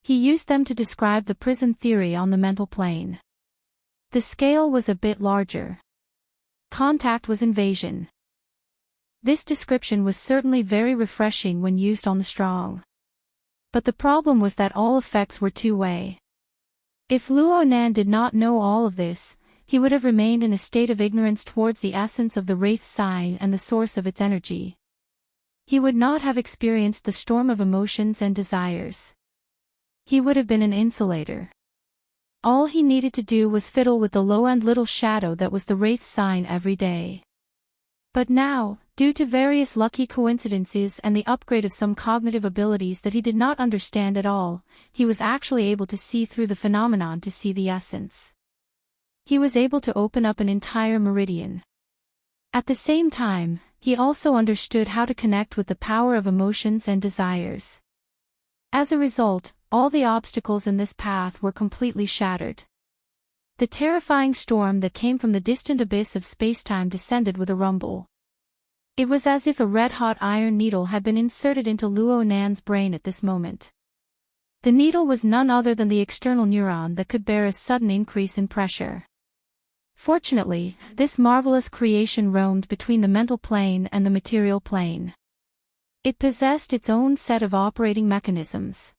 A: He used them to describe the prison theory on the mental plane. The scale was a bit larger. Contact was invasion. This description was certainly very refreshing when used on the strong. But the problem was that all effects were two-way. If Luo Nan did not know all of this, he would have remained in a state of ignorance towards the essence of the wraith sign and the source of its energy. He would not have experienced the storm of emotions and desires. He would have been an insulator. All he needed to do was fiddle with the low-end little shadow that was the wraith sign every day. But now, due to various lucky coincidences and the upgrade of some cognitive abilities that he did not understand at all, he was actually able to see through the phenomenon to see the essence. He was able to open up an entire meridian. At the same time, he also understood how to connect with the power of emotions and desires. As a result, all the obstacles in this path were completely shattered. The terrifying storm that came from the distant abyss of spacetime descended with a rumble. It was as if a red-hot iron needle had been inserted into Luo Nan's brain at this moment. The needle was none other than the external neuron that could bear a sudden increase in pressure. Fortunately, this marvelous creation roamed between the mental plane and the material plane. It possessed its own set of operating mechanisms.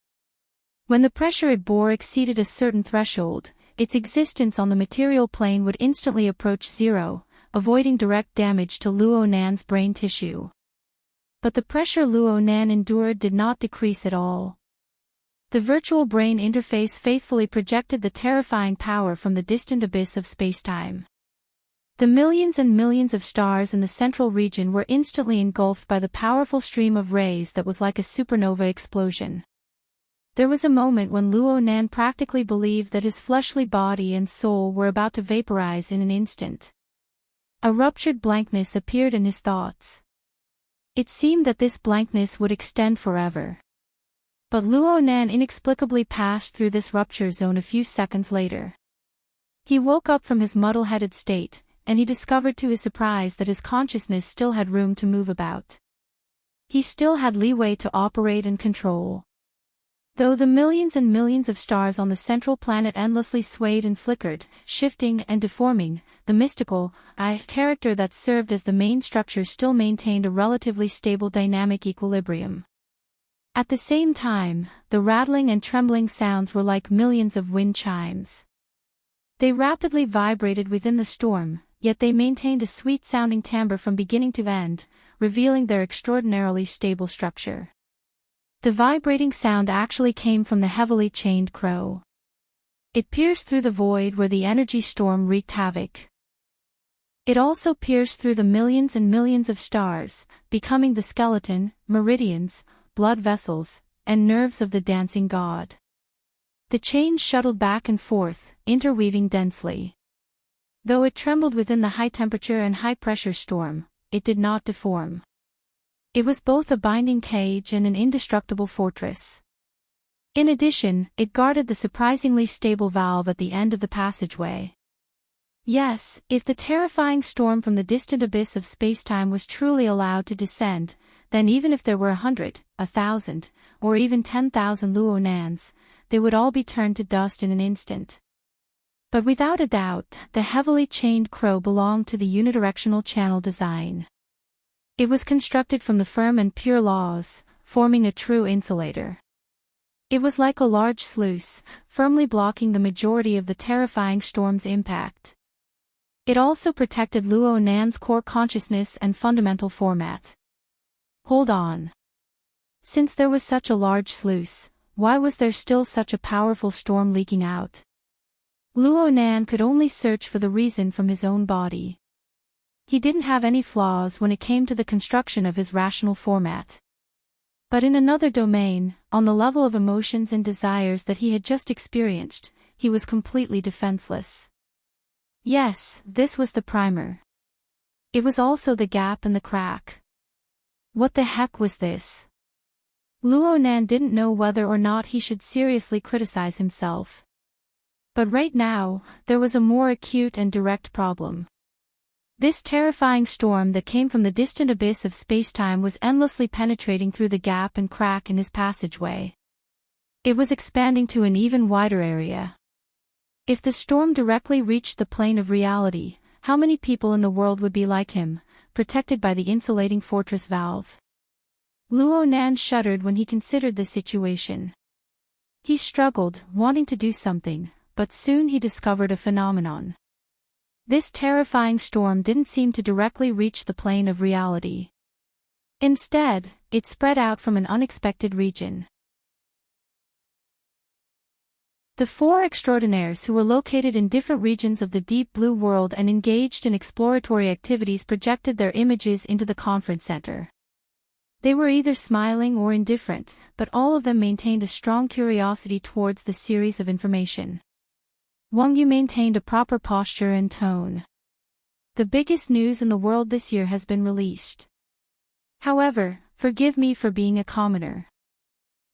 A: When the pressure it bore exceeded a certain threshold, its existence on the material plane would instantly approach zero, avoiding direct damage to Luo Nan's brain tissue. But the pressure Luo Nan endured did not decrease at all. The virtual brain interface faithfully projected the terrifying power from the distant abyss of spacetime. The millions and millions of stars in the central region were instantly engulfed by the powerful stream of rays that was like a supernova explosion. There was a moment when Luo Nan practically believed that his fleshly body and soul were about to vaporize in an instant. A ruptured blankness appeared in his thoughts. It seemed that this blankness would extend forever. But Luo Nan inexplicably passed through this rupture zone a few seconds later. He woke up from his muddle-headed state, and he discovered to his surprise that his consciousness still had room to move about. He still had leeway to operate and control. Though the millions and millions of stars on the central planet endlessly swayed and flickered, shifting and deforming, the mystical, character that served as the main structure still maintained a relatively stable dynamic equilibrium. At the same time, the rattling and trembling sounds were like millions of wind chimes. They rapidly vibrated within the storm, yet they maintained a sweet-sounding timbre from beginning to end, revealing their extraordinarily stable structure. The vibrating sound actually came from the heavily chained crow. It pierced through the void where the energy storm wreaked havoc. It also pierced through the millions and millions of stars, becoming the skeleton, meridians, blood vessels, and nerves of the dancing god. The chain shuttled back and forth, interweaving densely. Though it trembled within the high-temperature and high-pressure storm, it did not deform. It was both a binding cage and an indestructible fortress. In addition, it guarded the surprisingly stable valve at the end of the passageway. Yes, if the terrifying storm from the distant abyss of spacetime was truly allowed to descend, then even if there were 100, 1,000, or even 10,000 Luo Nans, they would all be turned to dust in an instant. But without a doubt, the heavily chained crow belonged to the unidirectional channel design. It was constructed from the firm and pure laws, forming a true insulator. It was like a large sluice, firmly blocking the majority of the terrifying storm's impact. It also protected Luo Nan's core consciousness and fundamental format. Hold on. Since there was such a large sluice, why was there still such a powerful storm leaking out? Luo Nan could only search for the reason from his own body. He didn't have any flaws when it came to the construction of his rational format. But in another domain, on the level of emotions and desires that he had just experienced, he was completely defenseless. Yes, this was the primer. It was also the gap and the crack. What the heck was this? Luo Nan didn't know whether or not he should seriously criticize himself. But right now, there was a more acute and direct problem. This terrifying storm that came from the distant abyss of spacetime was endlessly penetrating through the gap and crack in his passageway. It was expanding to an even wider area. If the storm directly reached the plane of reality, how many people in the world would be like him, protected by the insulating fortress valve? Luo Nan shuddered when he considered the situation. He struggled, wanting to do something, but soon he discovered a phenomenon. This terrifying storm didn't seem to directly reach the plane of reality. Instead, it spread out from an unexpected region. The four extraordinaires who were located in different regions of the deep blue world and engaged in exploratory activities projected their images into the conference center. They were either smiling or indifferent, but all of them maintained a strong curiosity towards the series of information. Wang Yu maintained a proper posture and tone. The biggest news in the world this year has been released. However, forgive me for being a commoner.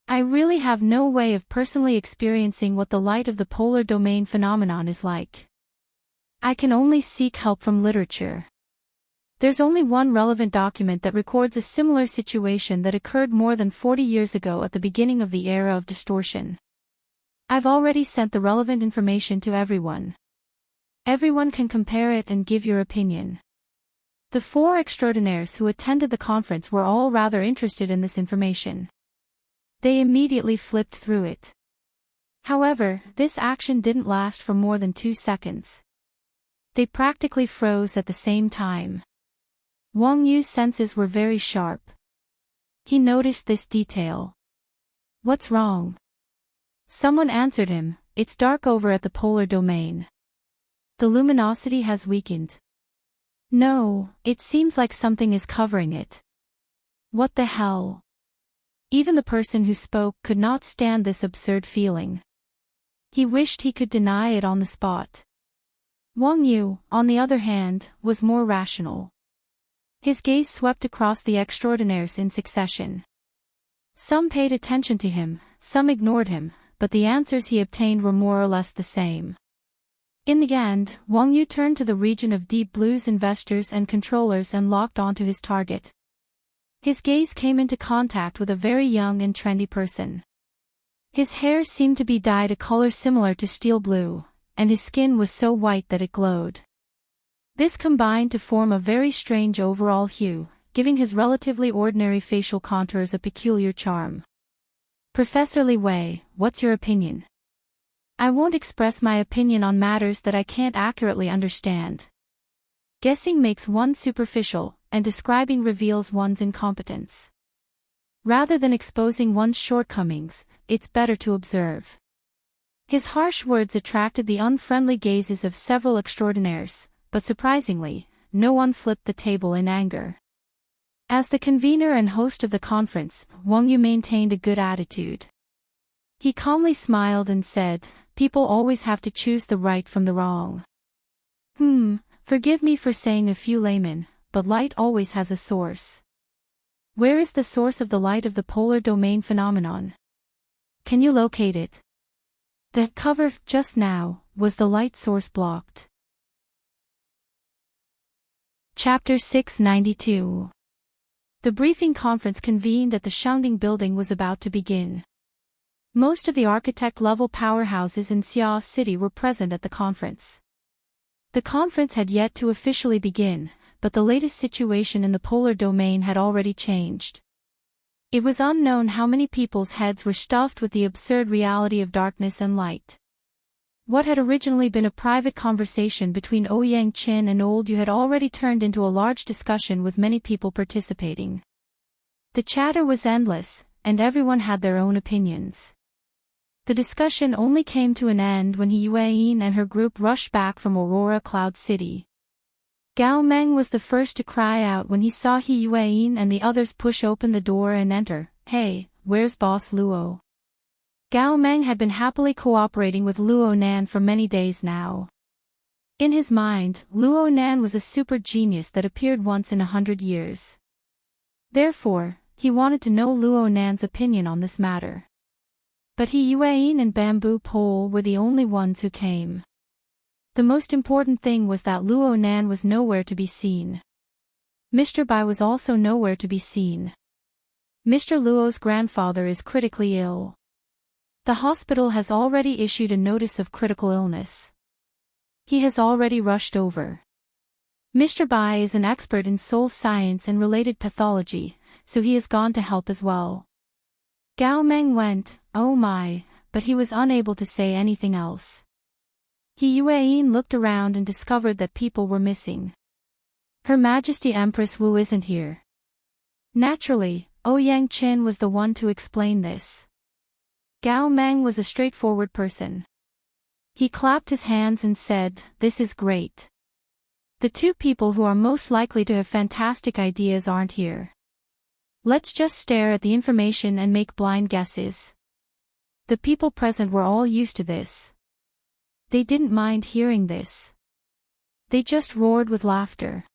A: I really have no way of personally experiencing what the light of the polar domain phenomenon is like. I can only seek help from literature. There's only one relevant document that records a similar situation that occurred more than 40 years ago at the beginning of the era of distortion. I've already sent the relevant information to everyone. Everyone can compare it and give your opinion. The 4 extraordinaires who attended the conference were all rather interested in this information. They immediately flipped through it. However, this action didn't last for more than 2 seconds. They practically froze at the same time. Wang Yu's senses were very sharp. He noticed this detail. "What's wrong?" Someone answered him, "It's dark over at the polar domain. The luminosity has weakened." "No, it seems like something is covering it." "What the hell?" Even the person who spoke could not stand this absurd feeling. He wished he could deny it on the spot. Wang Yu, on the other hand, was more rational. His gaze swept across the extraordinaires in succession. Some paid attention to him, some ignored him, but the answers he obtained were more or less the same. In the end, Wang Yu turned to the region of Deep Blue's investors and controllers and locked onto his target. His gaze came into contact with a very young and trendy person. His hair seemed to be dyed a color similar to steel blue, and his skin was so white that it glowed. This combined to form a very strange overall hue, giving his relatively ordinary facial contours a peculiar charm. "Professor Li Wei, what's your opinion?" "I won't express my opinion on matters that I can't accurately understand. Guessing makes one superficial, and describing reveals one's incompetence. Rather than exposing one's shortcomings, it's better to observe." His harsh words attracted the unfriendly gazes of several extraordinaires, but surprisingly, no one flipped the table in anger. As the convener and host of the conference, Wang Yu maintained a good attitude. He calmly smiled and said, "People always have to choose the right from the wrong. Forgive me for saying a few laymen, but light always has a source. Where is the source of the light of the polar domain phenomenon? Can you locate it?" The cover, just now, was the light source blocked. Chapter 692. The briefing conference convened at the Shangding building was about to begin. Most of the architect-level powerhouses in Xia City were present at the conference. The conference had yet to officially begin, but the latest situation in the polar domain had already changed. It was unknown how many people's heads were stuffed with the absurd reality of darkness and light. What had originally been a private conversation between Ouyang Qin and Old Yu had already turned into a large discussion with many people participating. The chatter was endless, and everyone had their own opinions. The discussion only came to an end when Yueyin and her group rushed back from Aurora Cloud City. Gao Meng was the first to cry out when he saw Yueyin and the others push open the door and enter. "Hey, where's Boss Luo?" Gao Meng had been happily cooperating with Luo Nan for many days now. In his mind, Luo Nan was a super genius that appeared once in 100 years. Therefore, he wanted to know Luo Nan's opinion on this matter. But Yueyin and Bamboo Pole were the only ones who came. The most important thing was that Luo Nan was nowhere to be seen. Mr. Bai was also nowhere to be seen. Mr. Luo's grandfather is critically ill. The hospital has already issued a notice of critical illness. He has already rushed over. Mr. Bai is an expert in soul science and related pathology, so he has gone to help as well. Gao Meng went, "Oh my," but he was unable to say anything else. Yueyin looked around and discovered that people were missing. Her Majesty Empress Wu isn't here. Naturally, Ouyang Qin was the one to explain this. Gao Meng was a straightforward person. He clapped his hands and said, "This is great. The two people who are most likely to have fantastic ideas aren't here. Let's just stare at the information and make blind guesses." The people present were all used to this. They didn't mind hearing this. They just roared with laughter.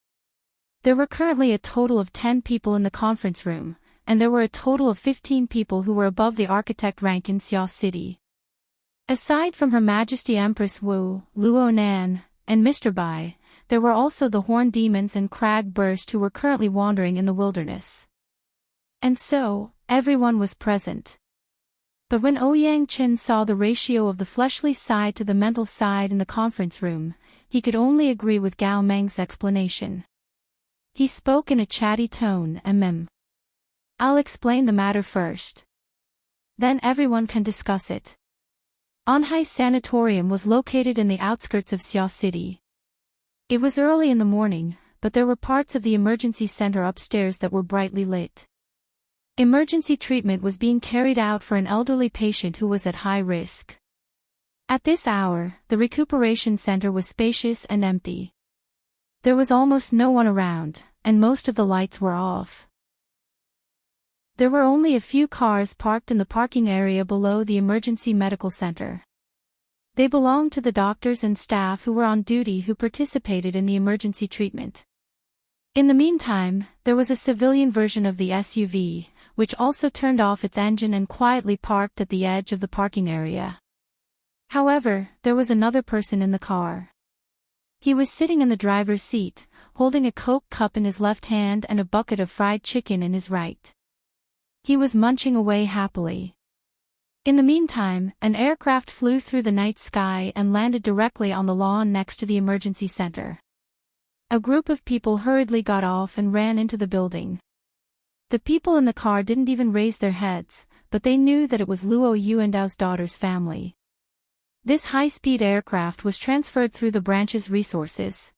A: There were currently a total of 10 people in the conference room, and there were a total of 15 people who were above the architect rank in Xia City. Aside from Her Majesty Empress Wu, Luo Nan, and Mr. Bai, there were also the Horn Demons and Crag Burst who were currently wandering in the wilderness. And so, everyone was present. But when Ouyang Qin saw the ratio of the fleshly side to the mental side in the conference room, he could only agree with Gao Meng's explanation. He spoke in a chatty tone, I'll explain the matter first. Then everyone can discuss it. Anhai Sanatorium was located in the outskirts of Xia City. It was early in the morning, but there were parts of the emergency center upstairs that were brightly lit. Emergency treatment was being carried out for an elderly patient who was at high risk. At this hour, the recuperation center was spacious and empty. There was almost no one around, and most of the lights were off. There were only a few cars parked in the parking area below the emergency medical center. They belonged to the doctors and staff who were on duty who participated in the emergency treatment. In the meantime, there was a civilian version of the SUV, which also turned off its engine and quietly parked at the edge of the parking area. However, there was another person in the car. He was sitting in the driver's seat, holding a Coke cup in his left hand and a bucket of fried chicken in his right. He was munching away happily. In the meantime, an aircraft flew through the night sky and landed directly on the lawn next to the emergency center. A group of people hurriedly got off and ran into the building. The people in the car didn't even raise their heads, but they knew that it was Luo Yuandao's daughter's family. This high-speed aircraft was transferred through the branch's resources.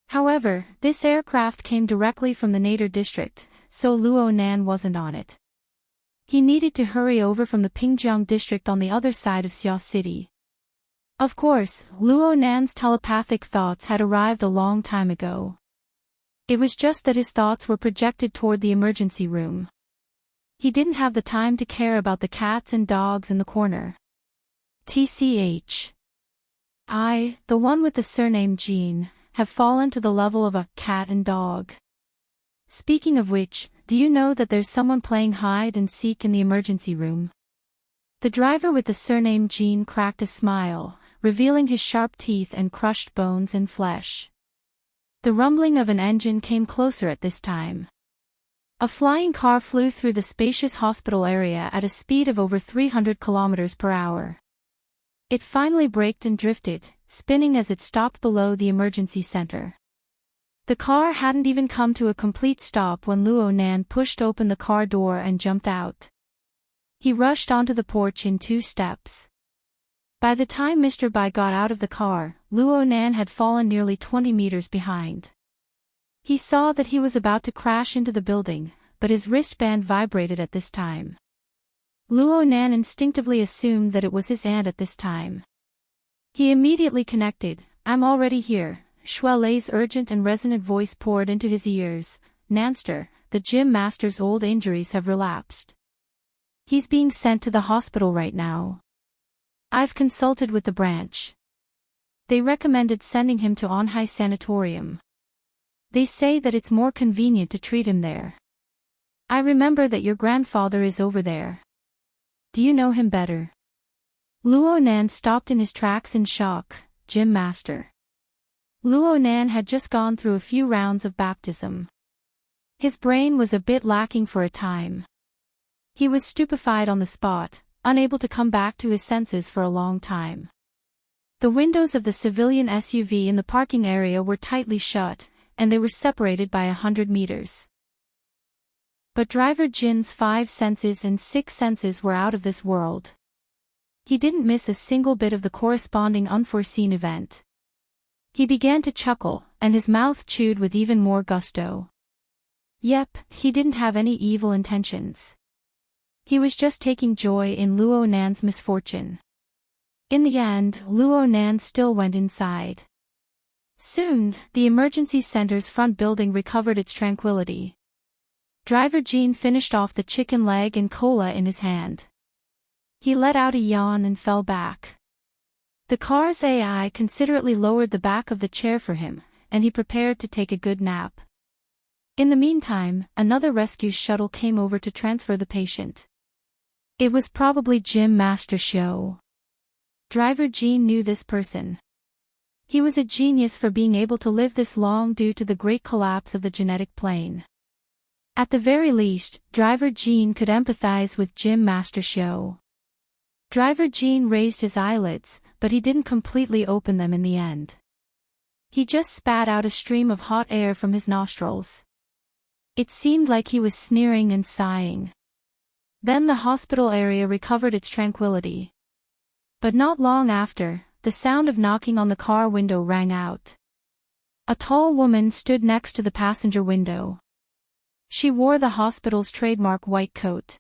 A: However, this aircraft came directly from the Nader district, so Luo Nan wasn't on it. He needed to hurry over from the Pingjiang district on the other side of Xia City. Of course, Luo Nan's telepathic thoughts had arrived a long time ago. It was just that his thoughts were projected toward the emergency room. He didn't have the time to care about the cats and dogs in the corner. TCH. I, the one with the surname Jean, have fallen to the level of a cat and dog. Speaking of which, do you know that there's someone playing hide and seek in the emergency room? The driver with the surname Jean cracked a smile, revealing his sharp teeth and crushed bones and flesh. The rumbling of an engine came closer at this time. A flying car flew through the spacious hospital area at a speed of over 300 kilometers per hour. It finally braked and drifted, spinning as it stopped below the emergency center. The car hadn't even come to a complete stop when Luo Nan pushed open the car door and jumped out. He rushed onto the porch in 2 steps. By the time Mr. Bai got out of the car, Luo Nan had fallen nearly 20 meters behind. He saw that he was about to crash into the building, but his wristband vibrated at this time. Luo Nan instinctively assumed that it was his aunt at this time. He immediately connected. I'm already here. Shui Lei's urgent and resonant voice poured into his ears. Nanster, the gym master's old injuries have relapsed. He's being sent to the hospital right now. I've consulted with the branch. They recommended sending him to Anhai Sanatorium. They say that it's more convenient to treat him there. I remember that your grandfather is over there. Do you know him better? Luo Nan stopped in his tracks in shock. Gym master. Luo Nan had just gone through a few rounds of baptism. His brain was a bit lacking for a time. He was stupefied on the spot, unable to come back to his senses for a long time. The windows of the civilian SUV in the parking area were tightly shut, and they were separated by 100 meters. But driver Jin's 5 senses and 6 senses were out of this world. He didn't miss a single bit of the corresponding unforeseen event. He began to chuckle, and his mouth chewed with even more gusto. Yep, he didn't have any evil intentions. He was just taking joy in Luo Nan's misfortune. In the end, Luo Nan still went inside. Soon, the emergency center's front building recovered its tranquility. Driver Jean finished off the chicken leg and cola in his hand. He let out a yawn and fell back. The car's AI considerately lowered the back of the chair for him, and he prepared to take a good nap. In the meantime, another rescue shuttle came over to transfer the patient. It was probably Gym Master Show. Driver Jean knew this person. He was a genius for being able to live this long due to the great collapse of the genetic plane. At the very least, Driver Jean could empathize with Gym Master Show. Driver Jean raised his eyelids, but he didn't completely open them in the end. He just spat out a stream of hot air from his nostrils. It seemed like he was sneering and sighing. Then the hospital area recovered its tranquility. But not long after, the sound of knocking on the car window rang out. A tall woman stood next to the passenger window. She wore the hospital's trademark white coat.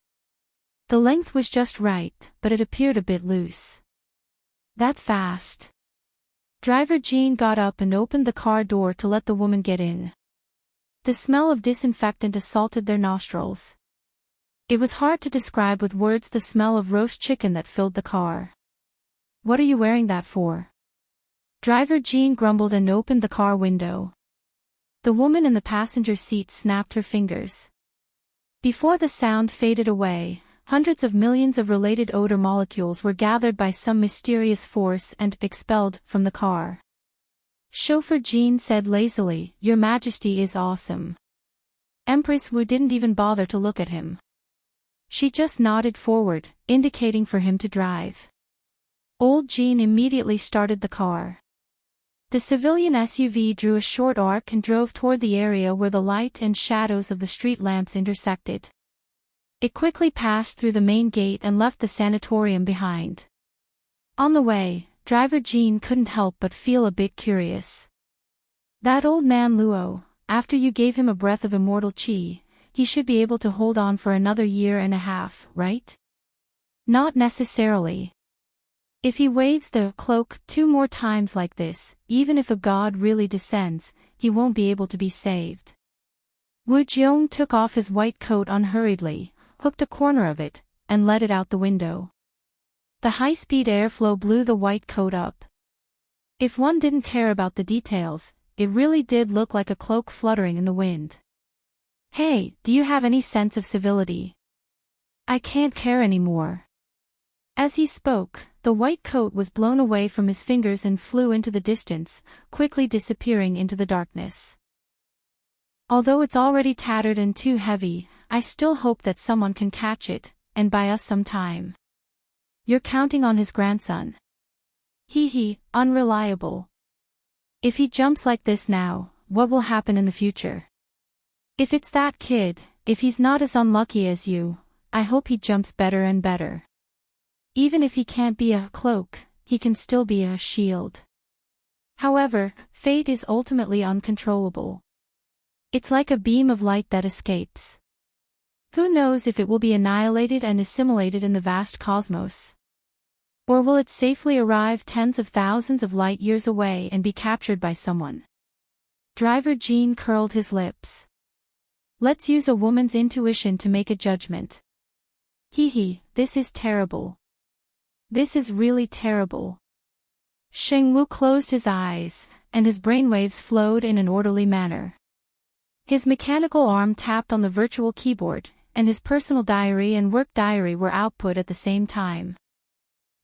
A: The length was just right, but it appeared a bit loose. That fast? Driver Jean got up and opened the car door to let the woman get in. The smell of disinfectant assaulted their nostrils. It was hard to describe with words the smell of roast chicken that filled the car. "What are you wearing that for?" Driver Jean grumbled and opened the car window. The woman in the passenger seat snapped her fingers. Before the sound faded away, hundreds of millions of related odor molecules were gathered by some mysterious force and expelled from the car. Chauffeur Jean said lazily, "Your Majesty is awesome." Empress Wu didn't even bother to look at him. She just nodded forward, indicating for him to drive. Old Jean immediately started the car. The civilian SUV drew a short arc and drove toward the area where the light and shadows of the street lamps intersected. It quickly passed through the main gate and left the sanatorium behind. On the way, driver Jean couldn't help but feel a bit curious. That old man Luo, after you gave him a breath of immortal qi, he should be able to hold on for another year and a half, right? Not necessarily. If he waves the cloak 2 more times like this, even if a god really descends, he won't be able to be saved. Wu Jiong took off his white coat unhurriedly, hooked a corner of it, and let it out the window. The high-speed airflow blew the white coat up. If one didn't care about the details, it really did look like a cloak fluttering in the wind. "Hey, do you have any sense of civility? I can't care anymore." As he spoke, the white coat was blown away from his fingers and flew into the distance, quickly disappearing into the darkness. "Although it's already tattered and too heavy, I still hope that someone can catch it, and buy us some time." "You're counting on his grandson." "Hee, unreliable. If he jumps like this now, what will happen in the future? If it's that kid, if he's not as unlucky as you, I hope he jumps better and better. Even if he can't be a cloak, he can still be a shield." However, fate is ultimately uncontrollable. It's like a beam of light that escapes. Who knows if it will be annihilated and assimilated in the vast cosmos? Or will it safely arrive tens of thousands of light years away and be captured by someone? Driver Jean curled his lips. "Let's use a woman's intuition to make a judgment." This is terrible. This is really terrible." Sheng Wu closed his eyes, and his brainwaves flowed in an orderly manner. His mechanical arm tapped on the virtual keyboard, and his personal diary and work diary were output at the same time.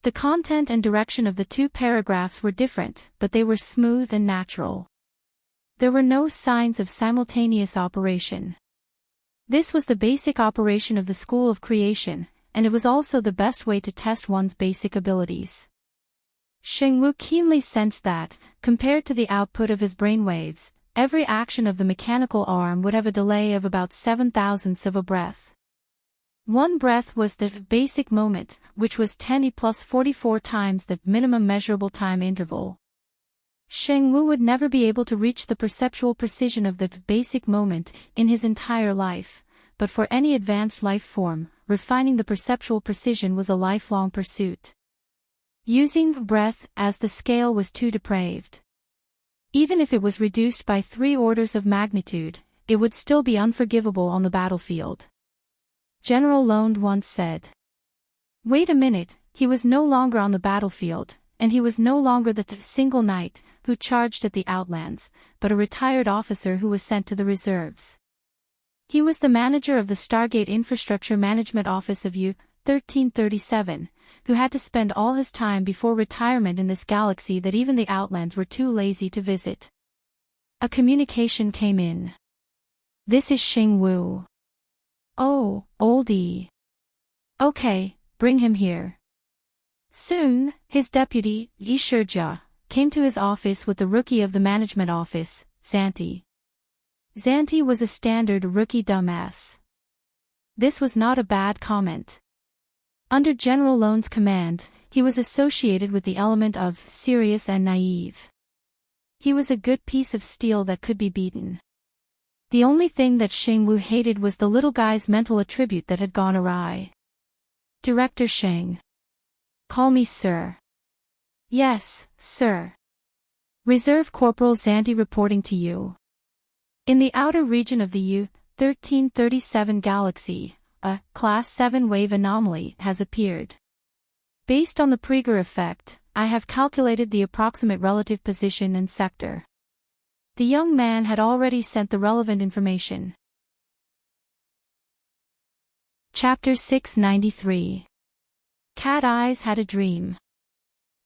A: The content and direction of the 2 paragraphs were different, but they were smooth and natural. There were no signs of simultaneous operation. This was the basic operation of the School of Creation, and it was also the best way to test one's basic abilities. Sheng Wu keenly sensed that, compared to the output of his brainwaves, every action of the mechanical arm would have a delay of about 7/1000ths of a breath. 1 breath was the basic moment, which was 10e plus 44 times the minimum measurable time interval. Sheng Wu would never be able to reach the perceptual precision of the basic moment in his entire life, but for any advanced life form, refining the perceptual precision was a lifelong pursuit. Using breath as the scale was too depraved. Even if it was reduced by 3 orders of magnitude, it would still be unforgivable on the battlefield. General Lone once said. Wait a minute, he was no longer on the battlefield, and he was no longer the single knight who charged at the Outlands, but a retired officer who was sent to the reserves. He was the manager of the Stargate Infrastructure Management Office of U-1337, who had to spend all his time before retirement in this galaxy that even the Outlands were too lazy to visit. A communication came in. This is Sheng Wu. Oh, oldie. Okay, bring him here. Soon, his deputy, Yi Shijia, came to his office with the rookie of the management office, Xanti. Xanti was a standard rookie dumbass. This was not a bad comment. Under General Lone's command, he was associated with the element of serious and naive. He was a good piece of steel that could be beaten. The only thing that Sheng Wu hated was the little guy's mental attribute that had gone awry. Director Sheng. Call me sir. Yes, sir. Reserve Corporal Xanti reporting to you. In the outer region of the U-1337 galaxy, a Class 7 wave anomaly has appeared. Based on the Prager effect, I have calculated the approximate relative position and sector. The young man had already sent the relevant information. Chapter 693. Cat Eyes had a dream.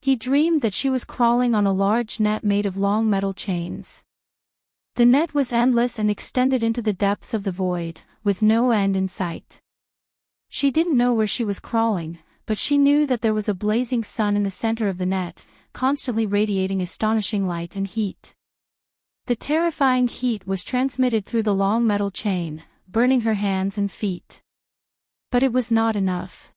A: He dreamed that she was crawling on a large net made of long metal chains. The net was endless and extended into the depths of the void, with no end in sight. She didn't know where she was crawling, but she knew that there was a blazing sun in the center of the net, constantly radiating astonishing light and heat. The terrifying heat was transmitted through the long metal chain, burning her hands and feet. But it was not enough.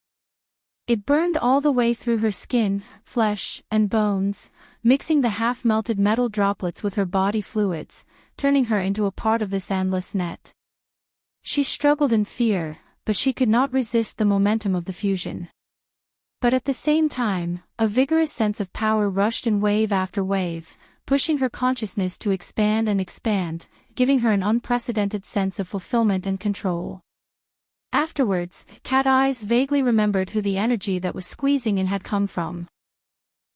A: It burned all the way through her skin, flesh, and bones, mixing the half-melted metal droplets with her body fluids, turning her into a part of this endless net. She struggled in fear, but she could not resist the momentum of the fusion. But at the same time, a vigorous sense of power rushed in wave after wave, pushing her consciousness to expand and expand, giving her an unprecedented sense of fulfillment and control. Afterwards, Cat Eyes vaguely remembered who the energy that was squeezing in had come from.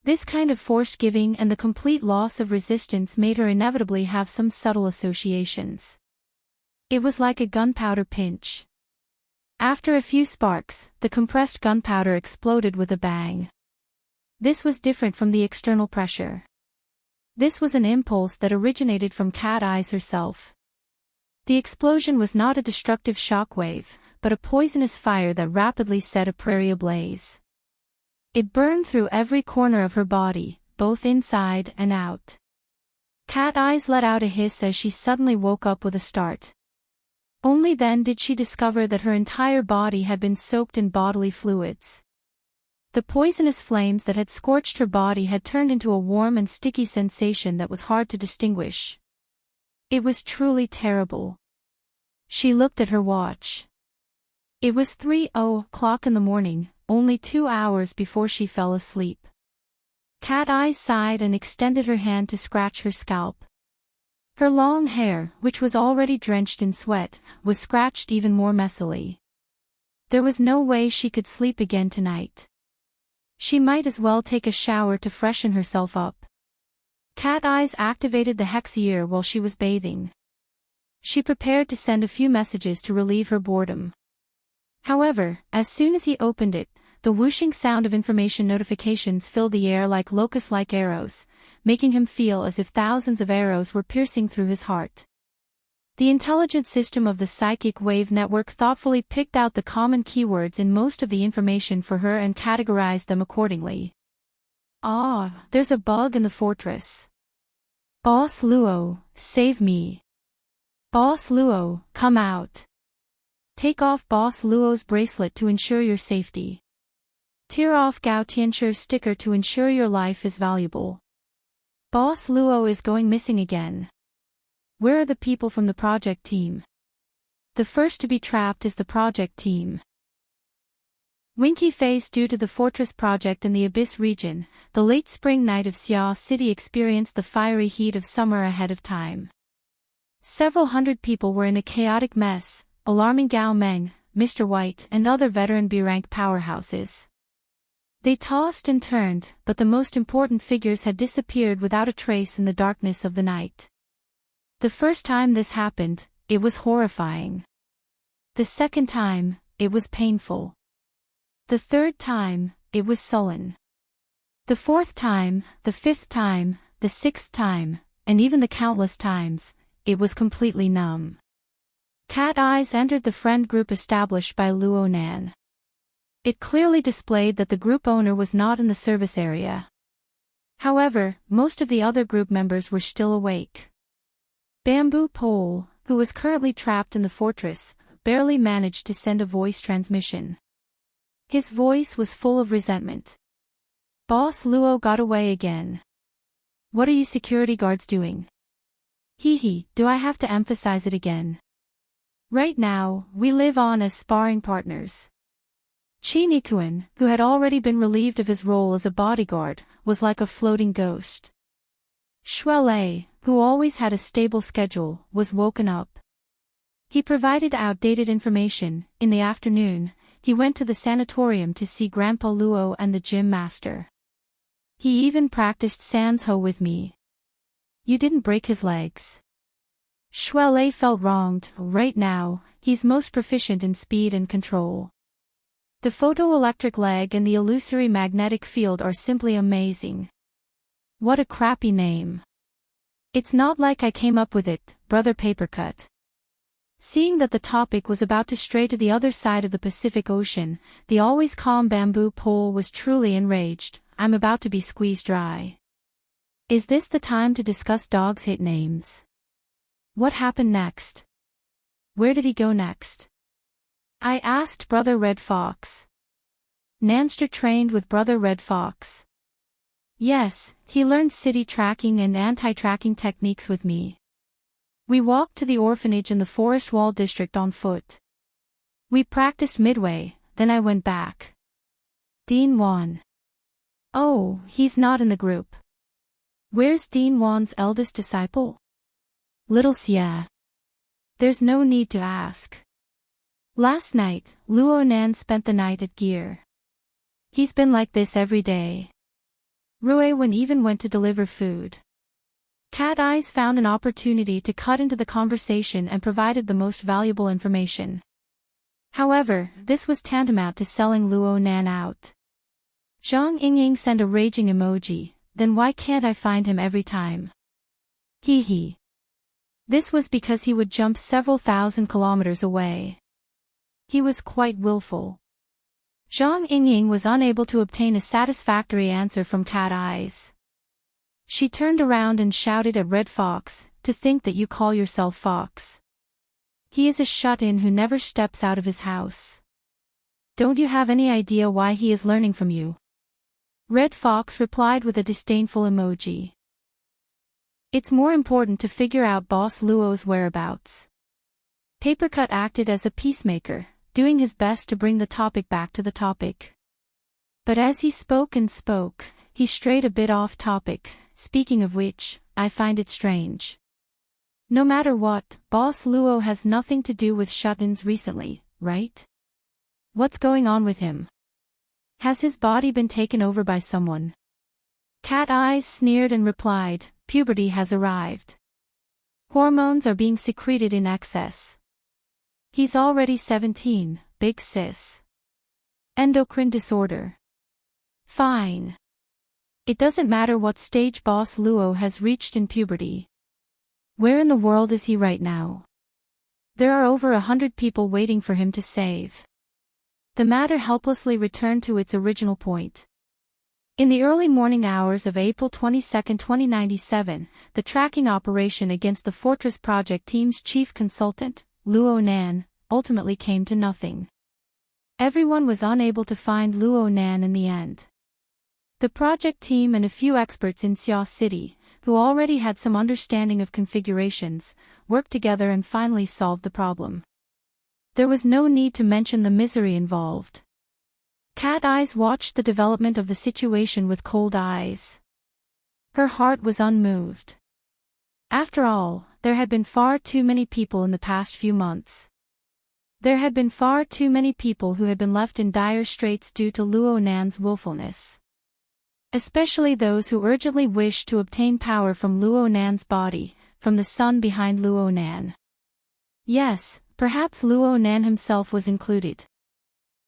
A: This kind of force-giving and the complete loss of resistance made her inevitably have some subtle associations. It was like a gunpowder pinch. After a few sparks, the compressed gunpowder exploded with a bang. This was different from the external pressure. This was an impulse that originated from Cat Eyes herself. The explosion was not a destructive shockwave, but a poisonous fire that rapidly set a prairie ablaze. It burned through every corner of her body, both inside and out. Cat Eyes let out a hiss as she suddenly woke up with a start. Only then did she discover that her entire body had been soaked in bodily fluids. The poisonous flames that had scorched her body had turned into a warm and sticky sensation that was hard to distinguish. It was truly terrible. She looked at her watch. It was 3:00 in the morning, only 2 hours before she fell asleep. Cat Eyes sighed and extended her hand to scratch her scalp. Her long hair, which was already drenched in sweat, was scratched even more messily. There was no way she could sleep again tonight. She might as well take a shower to freshen herself up. Cat Eyes activated the Hexier while she was bathing. She prepared to send a few messages to relieve her boredom. However, as soon as he opened it, the whooshing sound of information notifications filled the air like locust-like arrows, making him feel as if thousands of arrows were piercing through his heart. The intelligent system of the psychic wave network thoughtfully picked out the common keywords in most of the information for her and categorized them accordingly. Ah, there's a bug in the fortress. Boss Luo, save me. Boss Luo, come out. Take off Boss Luo's bracelet to ensure your safety. Tear off Gao Tianshir's sticker to ensure your life is valuable. Boss Luo is going missing again. Where are the people from the project team? The first to be trapped is the project team. Winky face. Due to the fortress project in the Abyss region, the late spring night of Xia City experienced the fiery heat of summer ahead of time. Several hundred people were in a chaotic mess, alarming Gao Meng, Mr. White, and other veteran B-rank powerhouses. They tossed and turned, but the most important figures had disappeared without a trace in the darkness of the night. The first time this happened, it was horrifying. The second time, it was painful. The third time, it was sullen. The fourth time, the fifth time, the sixth time, and even the countless times, it was completely numb. Cat Eyes entered the friend group established by Luo Nan. It clearly displayed that the group owner was not in the service area. However, most of the other group members were still awake. Bamboo Pole, who was currently trapped in the fortress, barely managed to send a voice transmission. His voice was full of resentment. Boss Luo got away again. What are you security guards doing? Hee, do I have to emphasize it again? Right now, we live on as sparring partners. Chi Nikuan, who had already been relieved of his role as a bodyguard, was like a floating ghost. Shuelei, who always had a stable schedule, was woken up. He provided outdated information. In the afternoon, he went to the sanatorium to see Grandpa Luo and the gym master. He even practiced Sanzho with me. You didn't break his legs. Shuelei felt wronged. Right now, he's most proficient in speed and control. The photoelectric leg and the illusory magnetic field are simply amazing. What a crappy name. It's not like I came up with it, Brother Papercut. Seeing that the topic was about to stray to the other side of the Pacific Ocean, the always calm Bamboo Pole was truly enraged. I'm about to be squeezed dry. Is this the time to discuss dogs' hit names? What happened next? Where did he go next? I asked Brother Red Fox. Nanster trained with Brother Red Fox. Yes, he learned city tracking and anti-tracking techniques with me. We walked to the orphanage in the Forest Wall district on foot. We practiced midway, then I went back. Dean Wan. Oh, he's not in the group. Where's Dean Wan's eldest disciple? Little Xia. There's no need to ask. Last night, Luo Nan spent the night at Gear. He's been like this every day. Rui Wen even went to deliver food. Cat Eyes found an opportunity to cut into the conversation and provided the most valuable information. However, this was tantamount to selling Luo Nan out. Zhang Yingying sent a raging emoji. Then why can't I find him every time? Hee. This was because he would jump several thousand kilometers away. He was quite willful. Zhang Yingying was unable to obtain a satisfactory answer from Cat Eyes. She turned around and shouted at Red Fox, to think that you call yourself Fox. He is a shut-in who never steps out of his house. Don't you have any idea why he is learning from you? Red Fox replied with a disdainful emoji. It's more important to figure out Boss Luo's whereabouts. Papercut acted as a peacemaker, doing his best to bring the topic back to the topic. But as he spoke, he strayed a bit off topic, speaking of which, I find it strange. No matter what, Boss Luo has nothing to do with shut-ins recently, right? What's going on with him? Has his body been taken over by someone? Cat Eyes sneered and replied, puberty has arrived. Hormones are being secreted in excess. He's already 17, big sis. Endocrine disorder. Fine. It doesn't matter what stage Boss Luo has reached in puberty. Where in the world is he right now? There are over 100 people waiting for him to save. The matter helplessly returned to its original point. In the early morning hours of April 22, 2097, the tracking operation against the Fortress Project Team's chief consultant, Luo Nan, ultimately came to nothing. Everyone was unable to find Luo Nan in the end. The project team and a few experts in Xia City, who already had some understanding of configurations, worked together and finally solved the problem. There was no need to mention the misery involved. Cat Eyes watched the development of the situation with cold eyes. Her heart was unmoved. After all, there had been far too many people in the past few months. There had been far too many people who had been left in dire straits due to Luo Nan's willfulness. Especially those who urgently wished to obtain power from Luo Nan's body, from the sun behind Luo Nan. Yes, perhaps Luo Nan himself was included.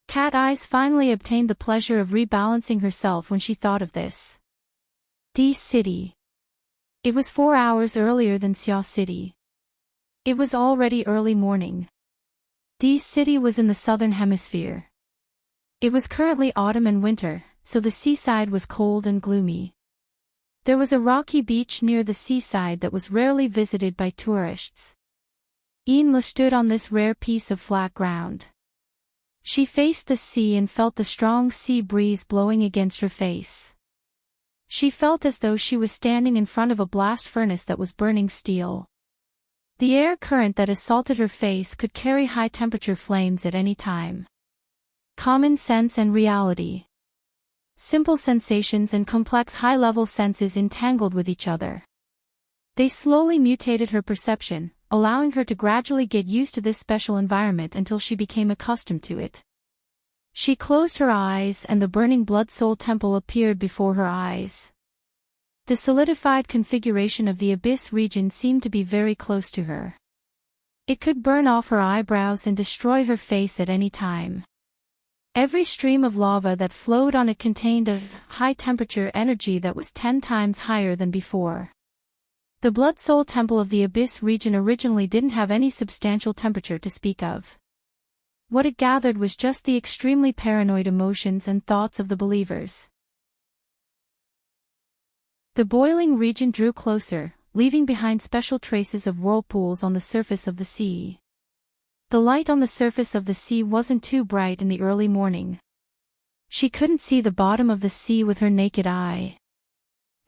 A: Cat Eyes finally obtained the pleasure of rebalancing herself when she thought of this. D City. It was 4 hours earlier than Xia City. It was already early morning. D City was in the southern hemisphere. It was currently autumn and winter, so the seaside was cold and gloomy. There was a rocky beach near the seaside that was rarely visited by tourists. Inla stood on this rare piece of flat ground. She faced the sea and felt the strong sea breeze blowing against her face. She felt as though she was standing in front of a blast furnace that was burning steel. The air current that assaulted her face could carry high-temperature flames at any time. Common sense and reality. Simple sensations and complex high-level senses entangled with each other. They slowly mutated her perception, allowing her to gradually get used to this special environment until she became accustomed to it. She closed her eyes and the burning blood soul temple appeared before her eyes. The solidified configuration of the abyss region seemed to be very close to her. It could burn off her eyebrows and destroy her face at any time. Every stream of lava that flowed on it contained a high-temperature energy that was 10 times higher than before. The blood soul temple of the abyss region originally didn't have any substantial temperature to speak of. What it gathered was just the extremely paranoid emotions and thoughts of the believers. The boiling region drew closer, leaving behind special traces of whirlpools on the surface of the sea. The light on the surface of the sea wasn't too bright in the early morning. She couldn't see the bottom of the sea with her naked eye.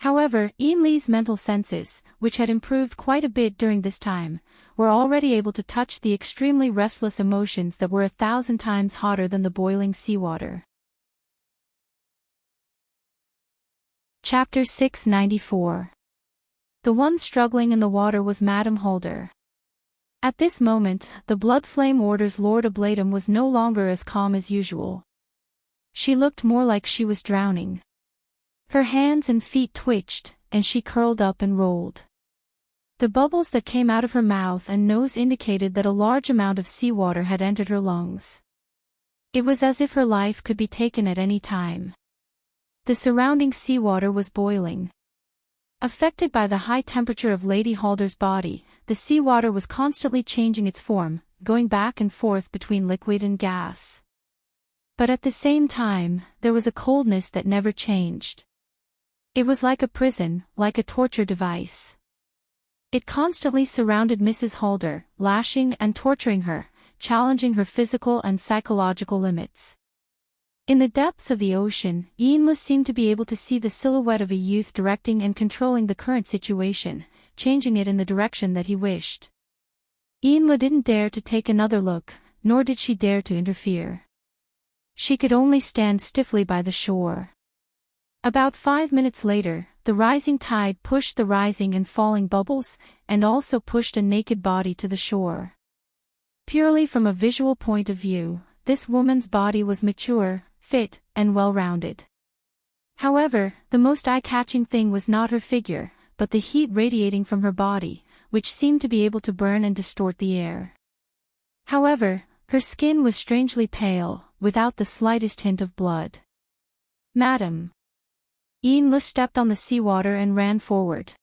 A: However, Inli's mental senses, which had improved quite a bit during this time, were already able to touch the extremely restless emotions that were 1,000 times hotter than the boiling seawater. Chapter 694. The one struggling in the water was Madame Holder. At this moment, the blood flame order's Lord Ablatum was no longer as calm as usual. She looked more like she was drowning. Her hands and feet twitched, and she curled up and rolled. The bubbles that came out of her mouth and nose indicated that a large amount of seawater had entered her lungs. It was as if her life could be taken at any time. The surrounding seawater was boiling. Affected by the high temperature of Lady Holder's body, the seawater was constantly changing its form, going back and forth between liquid and gas. But at the same time, there was a coldness that never changed. It was like a prison, like a torture device. It constantly surrounded Mrs. Holder, lashing and torturing her, challenging her physical and psychological limits. In the depths of the ocean, Inla seemed to be able to see the silhouette of a youth directing and controlling the current situation, changing it in the direction that he wished. Inla didn't dare to take another look, nor did she dare to interfere. She could only stand stiffly by the shore. About 5 minutes later, the rising tide pushed the rising and falling bubbles, and also pushed a naked body to the shore. Purely from a visual point of view, this woman's body was mature, fit, and well-rounded. However, the most eye-catching thing was not her figure, but the heat radiating from her body, which seemed to be able to burn and distort the air. However, her skin was strangely pale, without the slightest hint of blood. "Madam." Inla stepped on the seawater and ran forward.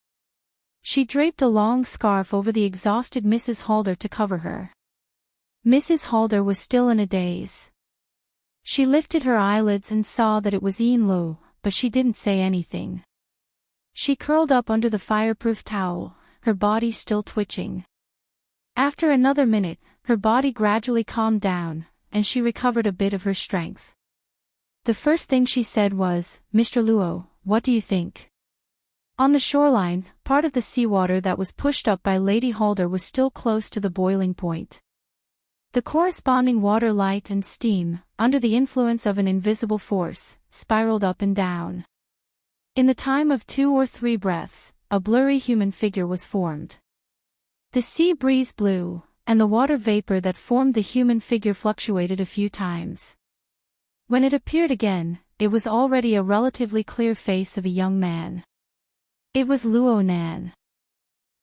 A: She draped a long scarf over the exhausted Mrs. Holder to cover her. Mrs. Holder was still in a daze. She lifted her eyelids and saw that it was Inla, but she didn't say anything. She curled up under the fireproof towel, her body still twitching. After another minute, her body gradually calmed down, and she recovered a bit of her strength. The first thing she said was, "Mr. Luo, what do you think?" On the shoreline, part of the seawater that was pushed up by Lady Holder was still close to the boiling point. The corresponding water, light and steam, under the influence of an invisible force, spiraled up and down. In the time of 2 or 3 breaths, a blurry human figure was formed. The sea breeze blew, and the water vapor that formed the human figure fluctuated a few times. When it appeared again, it was already a relatively clear face of a young man. It was Luo Nan.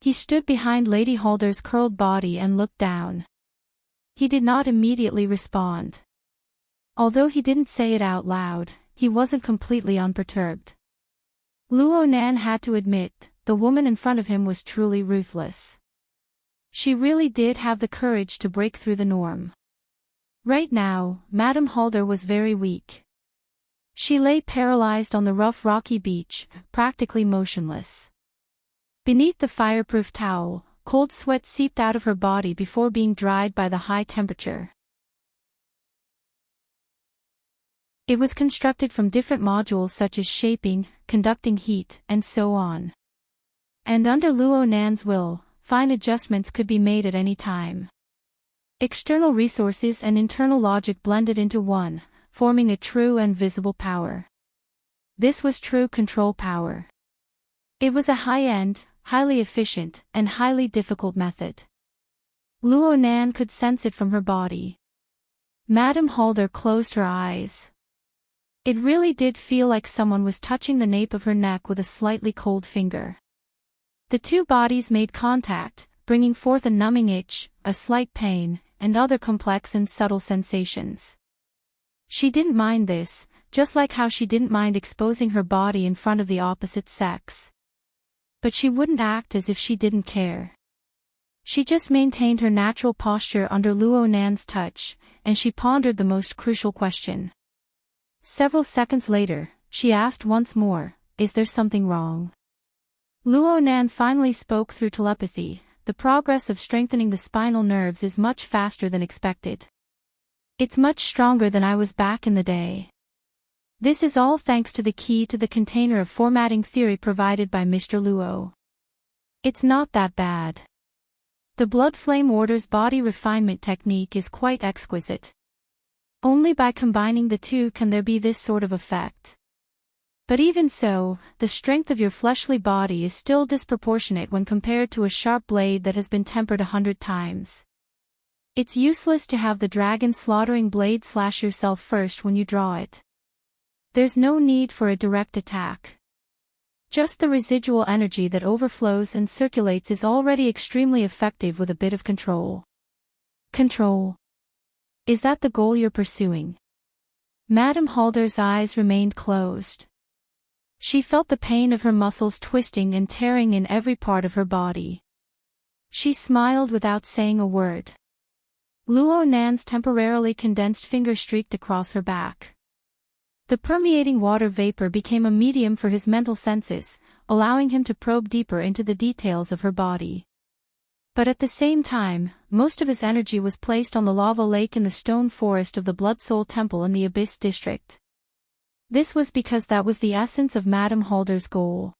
A: He stood behind Lady Holder's curled body and looked down. He did not immediately respond. Although he didn't say it out loud, he wasn't completely unperturbed. Luo Nan had to admit, the woman in front of him was truly ruthless. She really did have the courage to break through the norm. Right now, Madame Holder was very weak. She lay paralyzed on the rough rocky beach, practically motionless. Beneath the fireproof towel, cold sweat seeped out of her body before being dried by the high temperature. It was constructed from different modules such as shaping, conducting heat, and so on. And under Luo Nan's will, fine adjustments could be made at any time. External resources and internal logic blended into one, forming a true and visible power. This was true control power. It was a high-end, highly efficient, and highly difficult method. Luo Nan could sense it from her body. Madame Halder closed her eyes. It really did feel like someone was touching the nape of her neck with a slightly cold finger. The two bodies made contact, bringing forth a numbing itch, a slight pain, and other complex and subtle sensations. She didn't mind this, just like how she didn't mind exposing her body in front of the opposite sex. But she wouldn't act as if she didn't care. She just maintained her natural posture under Luo Nan's touch, and she pondered the most crucial question. Several seconds later, she asked once more, "Is there something wrong?" Luo Nan finally spoke through telepathy. The progress of strengthening the spinal nerves is much faster than expected. It's much stronger than I was back in the day. This is all thanks to the key to the container of formatting theory provided by Mr. Luo. It's not that bad. The blood flame order's body refinement technique is quite exquisite. Only by combining the two can there be this sort of effect. But even so, the strength of your fleshly body is still disproportionate when compared to a sharp blade that has been tempered 100 times. It's useless to have the dragon slaughtering blade slash yourself first when you draw it. There's no need for a direct attack. Just the residual energy that overflows and circulates is already extremely effective with a bit of control. Control. Is that the goal you're pursuing? Madame Halder's eyes remained closed. She felt the pain of her muscles twisting and tearing in every part of her body. She smiled without saying a word. Luo Nan's temporarily condensed finger streaked across her back. The permeating water vapor became a medium for his mental senses, allowing him to probe deeper into the details of her body. But at the same time, most of his energy was placed on the lava lake in the stone forest of the Blood Soul Temple in the Abyss district. This was because that was the essence of Madame Halder's goal.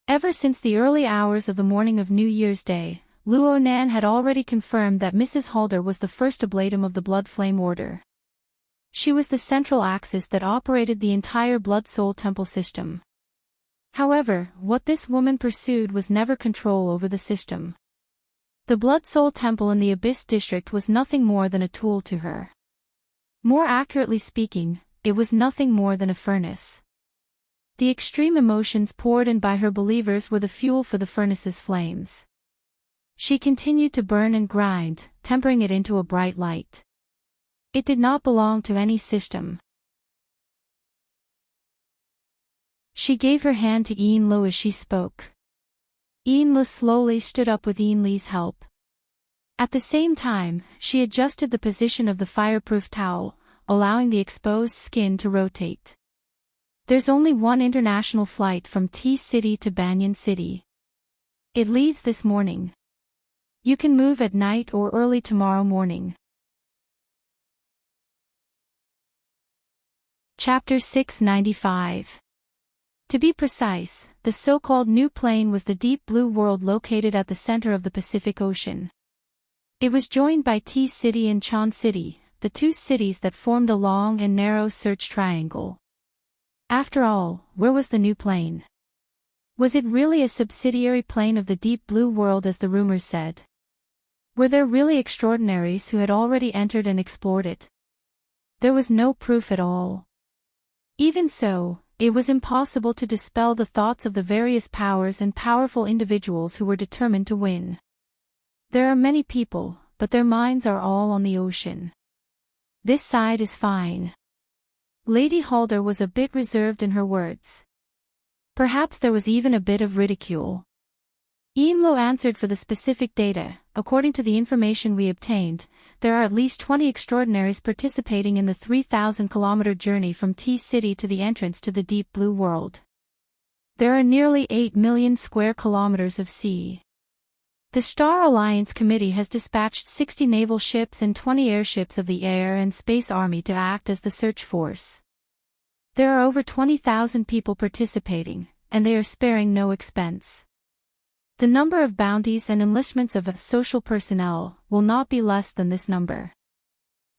A: Ever since the early hours of the morning of New Year's Day, Luo Nan had already confirmed that Mrs. Halder was the first oblatum of the Blood Flame Order. She was the central axis that operated the entire Blood Soul Temple system. However, what this woman pursued was never control over the system. The Blood Soul Temple in the Abyss district was nothing more than a tool to her. More accurately speaking, it was nothing more than a furnace. The extreme emotions poured in by her believers were the fuel for the furnace's flames. She continued to burn and grind, tempering it into a bright light. It did not belong to any system. She gave her hand to Ian Lo as she spoke. Ian Lo slowly stood up with Ian Lee's help. At the same time, she adjusted the position of the fireproof towel, allowing the exposed skin to rotate. There's only one international flight from T-City to Banyan City. It leaves this morning. You can move at night or early tomorrow morning. Chapter 695. To be precise, the so-called New Plane was the deep blue world located at the center of the Pacific Ocean. It was joined by T-City and Chan City, the two cities that formed a long and narrow search triangle. After all, where was the New Plane? Was it really a subsidiary plane of the deep blue world as the rumors said? Were there really extraordinaries who had already entered and explored it? There was no proof at all. Even so, it was impossible to dispel the thoughts of the various powers and powerful individuals who were determined to win. There are many people, but their minds are all on the ocean. This side is fine. Lady Halder was a bit reserved in her words. Perhaps there was even a bit of ridicule. Yinluo answered for the specific data. According to the information we obtained, there are at least 20 extraordinaries participating in the 3,000-kilometer journey from T-City to the entrance to the deep blue world. There are nearly 8 million square kilometers of sea. The Star Alliance Committee has dispatched 60 naval ships and 20 airships of the Air and Space Army to act as the search force. There are over 20,000 people participating, and they are sparing no expense. The number of bounties and enlistments of social personnel will not be less than this number.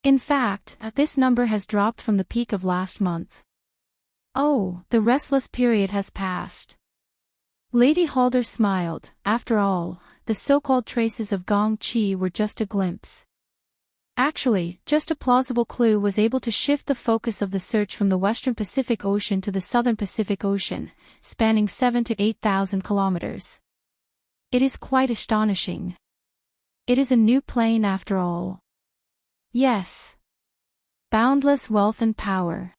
A: In fact, this number has dropped from the peak of last month. Oh, the restless period has passed. Lady Halder smiled. After all, the so-called traces of Gong Qi were just a glimpse. Actually, just a plausible clue was able to shift the focus of the search from the western Pacific Ocean to the southern Pacific Ocean, spanning 7,000 to 8,000 kilometers. It is quite astonishing. It is a new plane after all. Yes. Boundless wealth and power.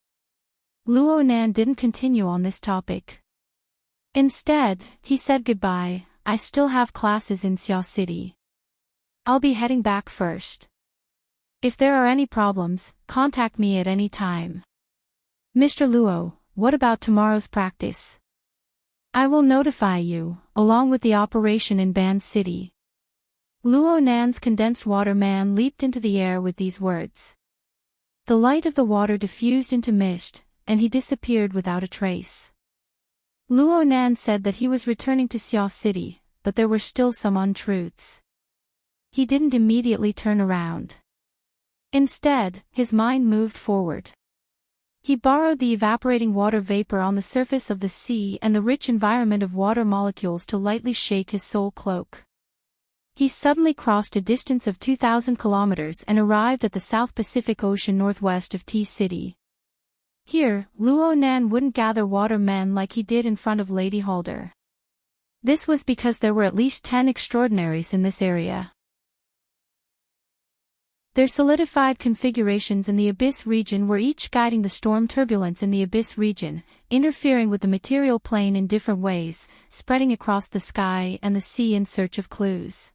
A: Luo Nan didn't continue on this topic. Instead, he said goodbye. I still have classes in Xia City. I'll be heading back first. If there are any problems, contact me at any time. Mr. Luo, what about tomorrow's practice? I will notify you, along with the operation in Ban City. Luo Nan's condensed water man leaped into the air with these words. The light of the water diffused into mist, and he disappeared without a trace. Luo Nan said that he was returning to Xia City, but there were still some untruths. He didn't immediately turn around. Instead, his mind moved forward. He borrowed the evaporating water vapor on the surface of the sea and the rich environment of water molecules to lightly shake his soul cloak. He suddenly crossed a distance of 2,000 kilometers and arrived at the South Pacific Ocean northwest of T-City. Here, Luo Nan wouldn't gather water men like he did in front of Lady Halder. This was because there were at least 10 extraordinaries in this area. Their solidified configurations in the Abyss region were each guiding the storm turbulence in the Abyss region, interfering with the material plane in different ways, spreading across the sky and the sea in search of clues.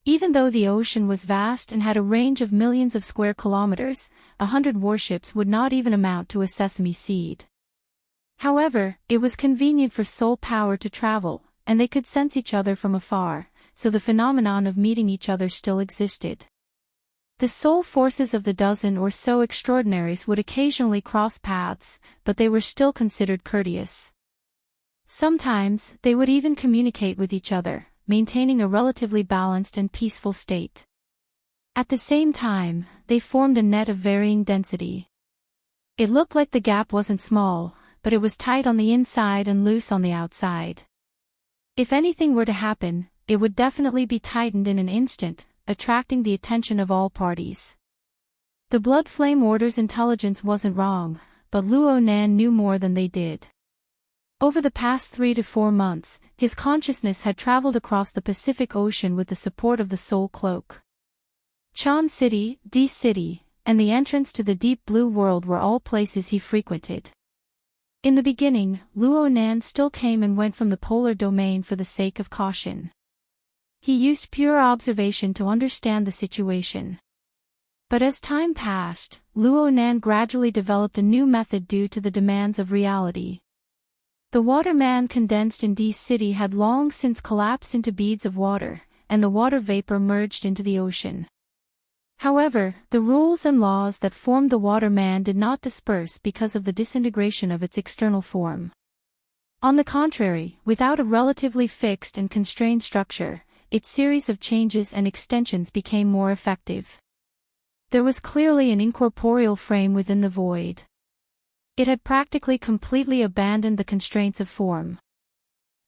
A: Even though the ocean was vast and had a range of millions of square kilometers, 100 warships would not even amount to a sesame seed. However, it was convenient for soul power to travel, and they could sense each other from afar, so the phenomenon of meeting each other still existed. The soul forces of the dozen or so extraordinaries would occasionally cross paths, but they were still considered courteous. Sometimes, they would even communicate with each other, maintaining a relatively balanced and peaceful state. At the same time, they formed a net of varying density. It looked like the gap wasn't small, but it was tight on the inside and loose on the outside. If anything were to happen, it would definitely be tightened in an instant, attracting the attention of all parties. The Blood Flame Order's intelligence wasn't wrong, but Luo Nan knew more than they did. Over the past 3 to 4 months, his consciousness had traveled across the Pacific Ocean with the support of the Soul Cloak. Chan City, D City, and the entrance to the Deep Blue World were all places he frequented. In the beginning, Luo Nan still came and went from the polar domain for the sake of caution. He used pure observation to understand the situation. But as time passed, Luo Nan gradually developed a new method due to the demands of reality. The water man condensed in D City had long since collapsed into beads of water, and the water vapor merged into the ocean. However, the rules and laws that formed the water man did not disperse because of the disintegration of its external form. On the contrary, without a relatively fixed and constrained structure, its series of changes and extensions became more effective. There was clearly an incorporeal frame within the void. It had practically completely abandoned the constraints of form.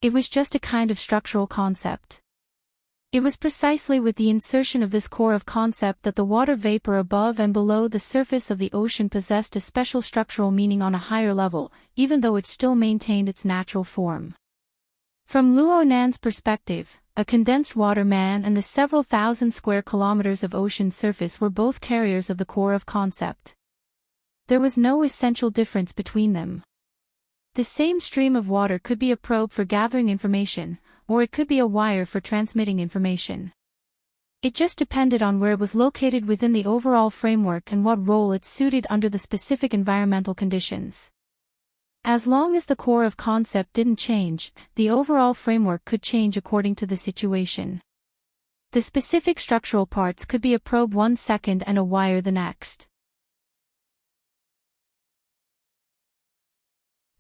A: It was just a kind of structural concept. It was precisely with the insertion of this core of concept that the water vapor above and below the surface of the ocean possessed a special structural meaning on a higher level, even though it still maintained its natural form. From Luo Nan's perspective, a condensed water man and the several thousand square kilometers of ocean surface were both carriers of the core of concept. There was no essential difference between them. The same stream of water could be a probe for gathering information, or it could be a wire for transmitting information. It just depended on where it was located within the overall framework and what role it suited under the specific environmental conditions. As long as the core of concept didn't change, the overall framework could change according to the situation. The specific structural parts could be a probe one second and a wire the next.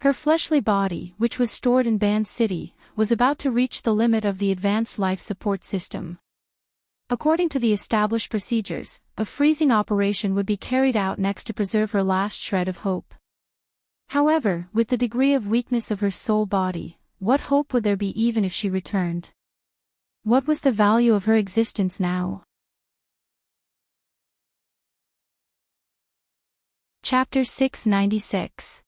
A: Her fleshly body, which was stored in Band City, was about to reach the limit of the advanced life support system. According to the established procedures, a freezing operation would be carried out next to preserve her last shred of hope. However, with the degree of weakness of her soul body, what hope would there be even if she returned? What was the value of her existence now? Chapter 696.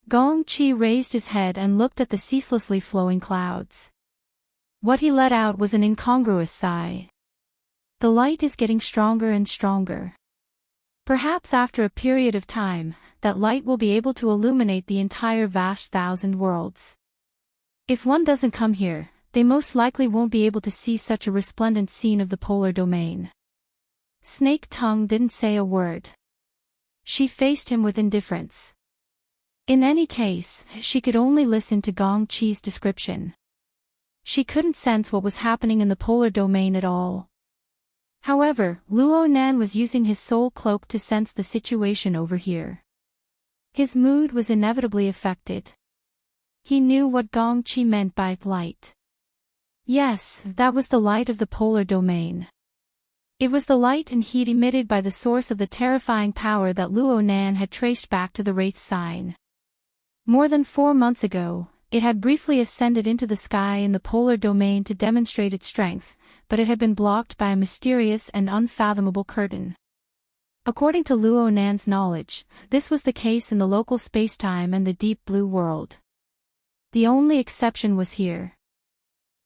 A: Gong Qi raised his head and looked at the ceaselessly flowing clouds. What he let out was an incongruous sigh. The light is getting stronger and stronger. Perhaps after a period of time, that light will be able to illuminate the entire vast thousand worlds. If one doesn't come here, they most likely won't be able to see such a resplendent scene of the polar domain. Snake Tongue didn't say a word. She faced him with indifference. In any case, she could only listen to Gong Qi's description. She couldn't sense what was happening in the polar domain at all. However, Luo Nan was using his soul cloak to sense the situation over here. His mood was inevitably affected. He knew what Gong Qi meant by light. Yes, that was the light of the polar domain. It was the light and heat emitted by the source of the terrifying power that Luo Nan had traced back to the Wraith sign. More than 4 months ago, it had briefly ascended into the sky in the polar domain to demonstrate its strength, but it had been blocked by a mysterious and unfathomable curtain. According to Luo Nan's knowledge, this was the case in the local spacetime and the deep blue world. The only exception was here.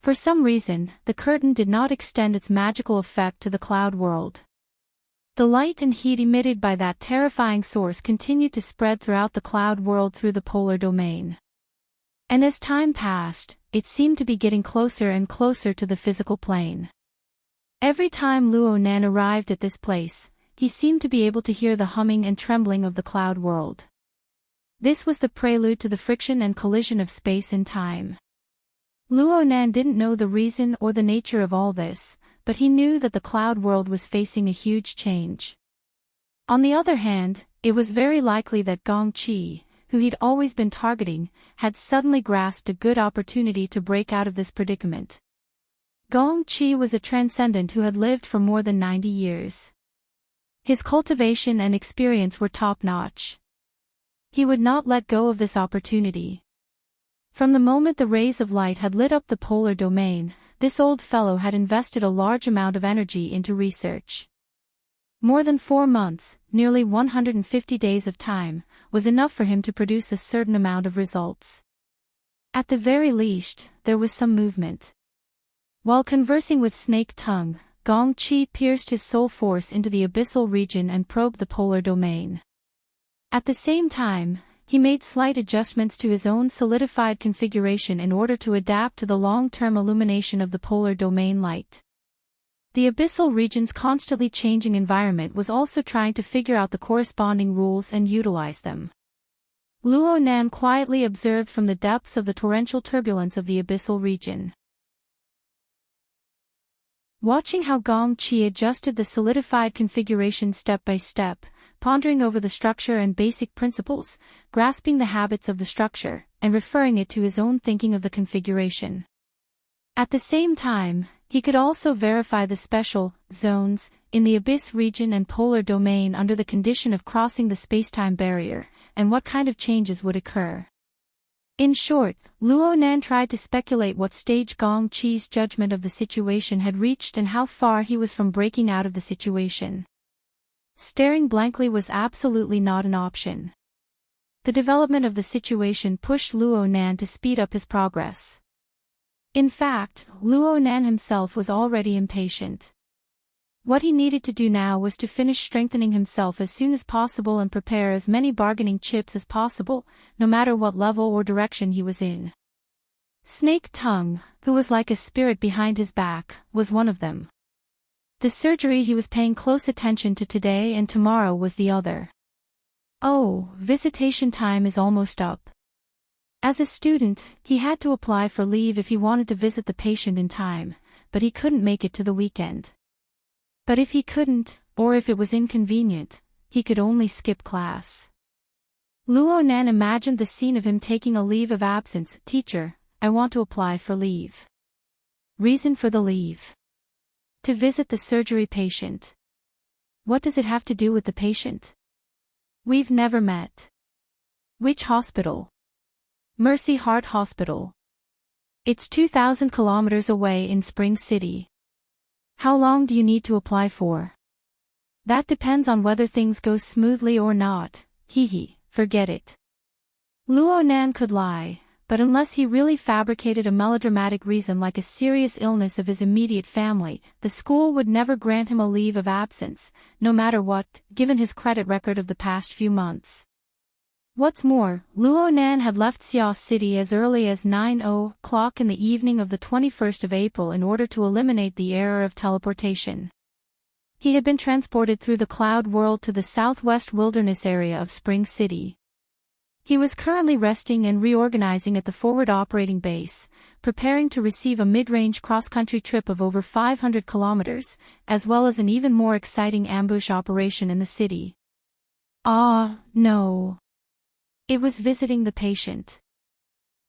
A: For some reason, the curtain did not extend its magical effect to the cloud world. The light and heat emitted by that terrifying source continued to spread throughout the cloud world through the polar domain. And as time passed, it seemed to be getting closer and closer to the physical plane. Every time Luo Nan arrived at this place, he seemed to be able to hear the humming and trembling of the cloud world. This was the prelude to the friction and collision of space and time. Luo Nan didn't know the reason or the nature of all this, but he knew that the cloud world was facing a huge change. On the other hand, it was very likely that Gong Qi, who he'd always been targeting, had suddenly grasped a good opportunity to break out of this predicament. Gong Qi was a transcendent who had lived for more than 90 years. His cultivation and experience were top-notch. He would not let go of this opportunity. From the moment the rays of light had lit up the polar domain, this old fellow had invested a large amount of energy into research. More than 4 months, nearly 150 days of time, was enough for him to produce a certain amount of results. At the very least, there was some movement. While conversing with Snake Tongue, Gong Qi pierced his soul force into the abyssal region and probed the polar domain. At the same time, he made slight adjustments to his own solidified configuration in order to adapt to the long-term illumination of the polar domain light. The abyssal region's constantly changing environment was also trying to figure out the corresponding rules and utilize them. Luo Nan quietly observed from the depths of the torrential turbulence of the abyssal region. Watching how Gong Qi adjusted the solidified configuration step by step, pondering over the structure and basic principles, grasping the habits of the structure, and referring it to his own thinking of the configuration. At the same time, he could also verify the special zones in the abyss region and polar domain under the condition of crossing the spacetime barrier, and what kind of changes would occur. In short, Luo Nan tried to speculate what stage Gong Qi's judgment of the situation had reached and how far he was from breaking out of the situation. Staring blankly was absolutely not an option. The development of the situation pushed Luo Nan to speed up his progress. In fact, Luo Nan himself was already impatient. What he needed to do now was to finish strengthening himself as soon as possible and prepare as many bargaining chips as possible, no matter what level or direction he was in. Snake Tongue, who was like a spirit behind his back, was one of them. The surgery he was paying close attention to today and tomorrow was the other. Oh, visitation time is almost up. As a student, he had to apply for leave if he wanted to visit the patient in time, but he couldn't make it to the weekend. But if he couldn't, or if it was inconvenient, he could only skip class. Luo Nan imagined the scene of him taking a leave of absence. Teacher, I want to apply for leave. Reason for the leave. To visit the surgery patient. What does it have to do with the patient? We've never met. Which hospital? Mercy Heart Hospital. It's 2,000 kilometers away in Spring City. How long do you need to apply for? That depends on whether things go smoothly or not. Forget it. Luo Nan could lie, but unless he really fabricated a melodramatic reason like a serious illness of his immediate family, the school would never grant him a leave of absence, no matter what, given his credit record of the past few months. What's more, Luo Nan had left Xia City as early as 9:00 in the evening of the 21st of April in order to eliminate the error of teleportation. He had been transported through the cloud world to the southwest wilderness area of Spring City. He was currently resting and reorganizing at the forward operating base, preparing to receive a mid-range cross-country trip of over 500 kilometers, as well as an even more exciting ambush operation in the city. No. It was visiting the patient.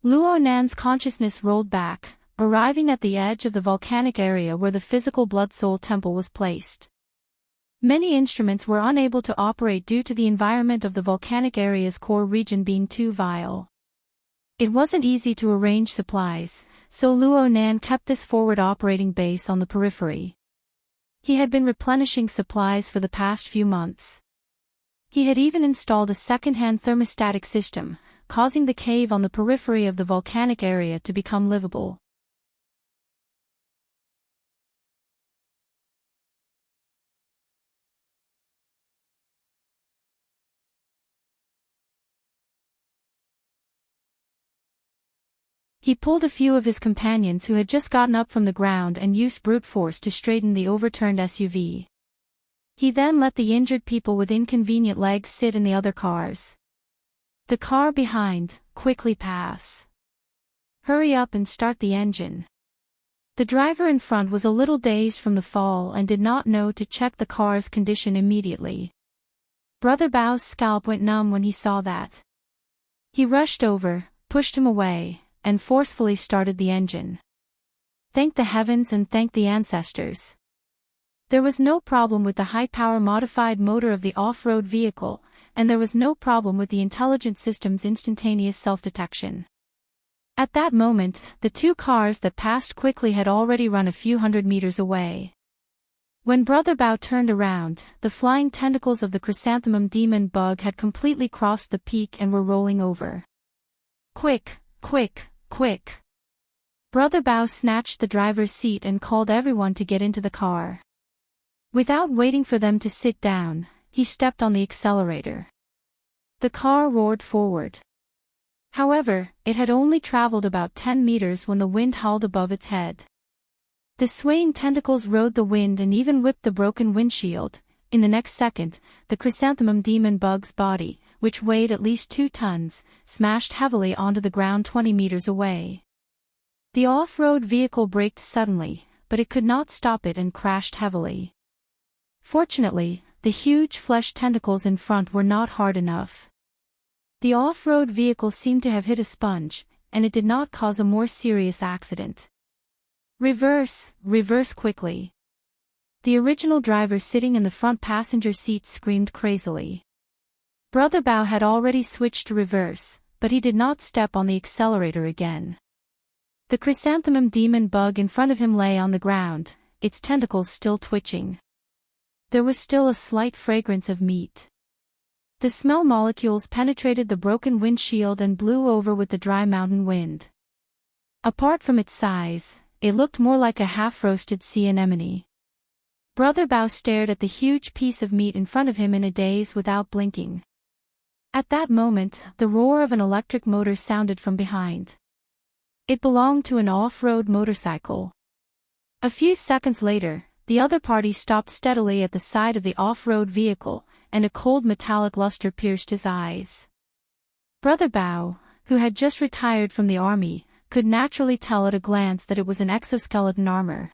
A: Luo Nan's consciousness rolled back, arriving at the edge of the volcanic area where the physical blood-soul temple was placed. Many instruments were unable to operate due to the environment of the volcanic area's core region being too vile. It wasn't easy to arrange supplies, so Luo Nan kept this forward operating base on the periphery. He had been replenishing supplies for the past few months. He had even installed a second-hand thermostatic system, causing the cave on the periphery of the volcanic area to become livable. He pulled a few of his companions who had just gotten up from the ground and used brute force to straighten the overturned SUV. He then let the injured people with inconvenient legs sit in the other cars. The car behind, quickly pass. Hurry up and start the engine. The driver in front was a little dazed from the fall and did not know to check the car's condition immediately. Brother Bao's scalp went numb when he saw that. He rushed over, pushed him away, and forcefully started the engine. Thank the heavens and thank the ancestors. There was no problem with the high-power modified motor of the off-road vehicle, and there was no problem with the intelligent system's instantaneous self-detection. At that moment, the two cars that passed quickly had already run a few hundred meters away. When Brother Bao turned around, the flying tentacles of the chrysanthemum demon bug had completely crossed the peak and were rolling over. Quick, quick, quick. Brother Bao snatched the driver's seat and called everyone to get into the car. Without waiting for them to sit down, he stepped on the accelerator. The car roared forward. However, it had only traveled about 10 meters when the wind howled above its head. The swaying tentacles rode the wind and even whipped the broken windshield. In the next second, the chrysanthemum demon bug's body, which weighed at least 2 tons, smashed heavily onto the ground 20 meters away. The off-road vehicle braked suddenly, but it could not stop it and crashed heavily. Fortunately, the huge flesh tentacles in front were not hard enough. The off-road vehicle seemed to have hit a sponge, and it did not cause a more serious accident. Reverse, reverse quickly. The original driver sitting in the front passenger seat screamed crazily. Brother Bao had already switched to reverse, but he did not step on the accelerator again. The chrysanthemum demon bug in front of him lay on the ground, its tentacles still twitching. There was still a slight fragrance of meat. The smell molecules penetrated the broken windshield and blew over with the dry mountain wind. Apart from its size, it looked more like a half-roasted sea anemone. Brother Bao stared at the huge piece of meat in front of him in a daze without blinking. At that moment, the roar of an electric motor sounded from behind. It belonged to an off-road motorcycle. A few seconds later, the other party stopped steadily at the side of the off-road vehicle, and a cold metallic luster pierced his eyes. Brother Bao, who had just retired from the army, could naturally tell at a glance that it was an exoskeleton armor.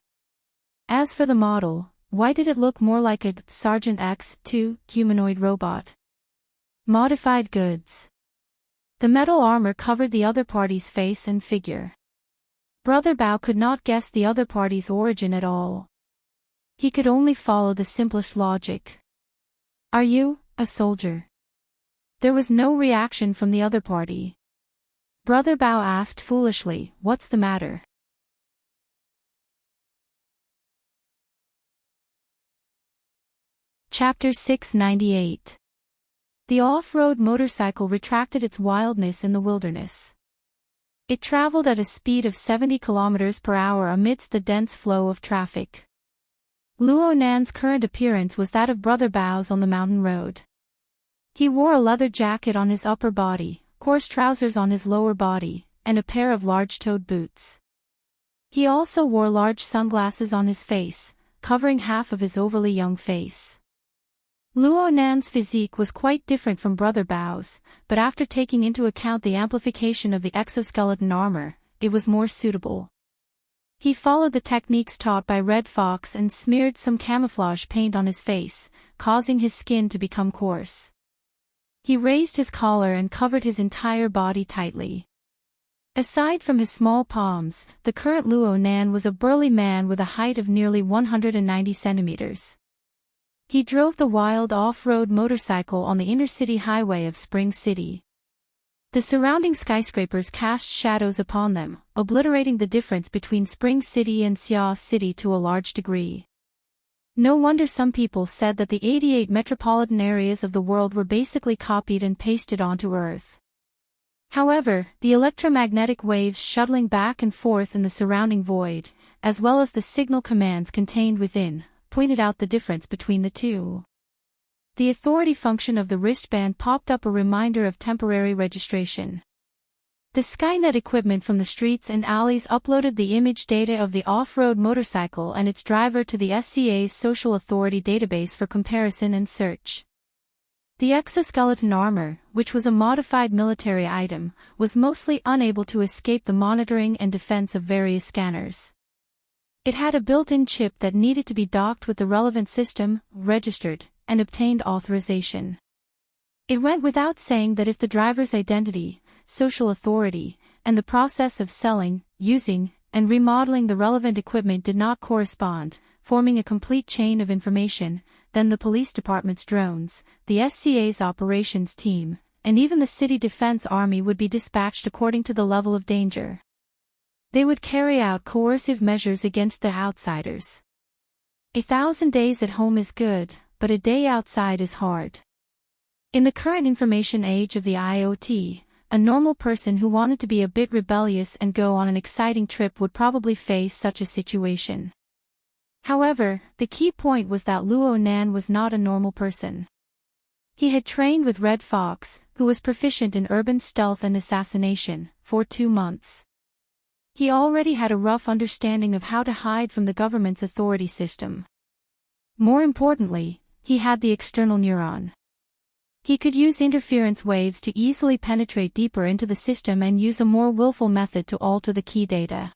A: As for the model, why did it look more like a Sergeant X-2 humanoid robot? Modified goods. The metal armor covered the other party's face and figure. Brother Bao could not guess the other party's origin at all. He could only follow the simplest logic. "Are you a soldier?" There was no reaction from the other party. Brother Bao asked foolishly, "What's the matter?" Chapter 698. The off-road motorcycle retracted its wildness in the wilderness. It traveled at a speed of 70 km per hour amidst the dense flow of traffic. Luo Nan's current appearance was that of Brother Bao's on the mountain road. He wore a leather jacket on his upper body, coarse trousers on his lower body, and a pair of large-toed boots. He also wore large sunglasses on his face, covering half of his overly young face. Luo Nan's physique was quite different from Brother Bao's, but after taking into account the amplification of the exoskeleton armor, it was more suitable. He followed the techniques taught by Red Fox and smeared some camouflage paint on his face, causing his skin to become coarse. He raised his collar and covered his entire body tightly. Aside from his small palms, the current Luo Nan was a burly man with a height of nearly 190 centimeters. He drove the wild off-road motorcycle on the inner-city highway of Spring City. The surrounding skyscrapers cast shadows upon them, obliterating the difference between Spring City and Xia City to a large degree. No wonder some people said that the 88 metropolitan areas of the world were basically copied and pasted onto Earth. However, the electromagnetic waves shuttling back and forth in the surrounding void, as well as the signal commands contained within, pointed out the difference between the two. The authority function of the wristband popped up a reminder of temporary registration. The Skynet equipment from the streets and alleys uploaded the image data of the off-road motorcycle and its driver to the SCA's Social Authority database for comparison and search. The exoskeleton armor, which was a modified military item, was mostly unable to escape the monitoring and defense of various scanners. It had a built-in chip that needed to be docked with the relevant system, registered, and obtained authorization. It went without saying that if the driver's identity, social authority, and the process of selling, using, and remodeling the relevant equipment did not correspond, forming a complete chain of information, then the police department's drones, the SCA's operations team, and even the city defense army would be dispatched according to the level of danger. They would carry out coercive measures against the outsiders. 1,000 days at home is good, but a day outside is hard. In the current information age of the IoT, a normal person who wanted to be a bit rebellious and go on an exciting trip would probably face such a situation. However, the key point was that Luo Nan was not a normal person. He had trained with Red Fox, who was proficient in urban stealth and assassination, for 2 months. He already had a rough understanding of how to hide from the government's authority system. More importantly, he had the external neuron. He could use interference waves to easily penetrate deeper into the system and use a more willful method to alter the key data.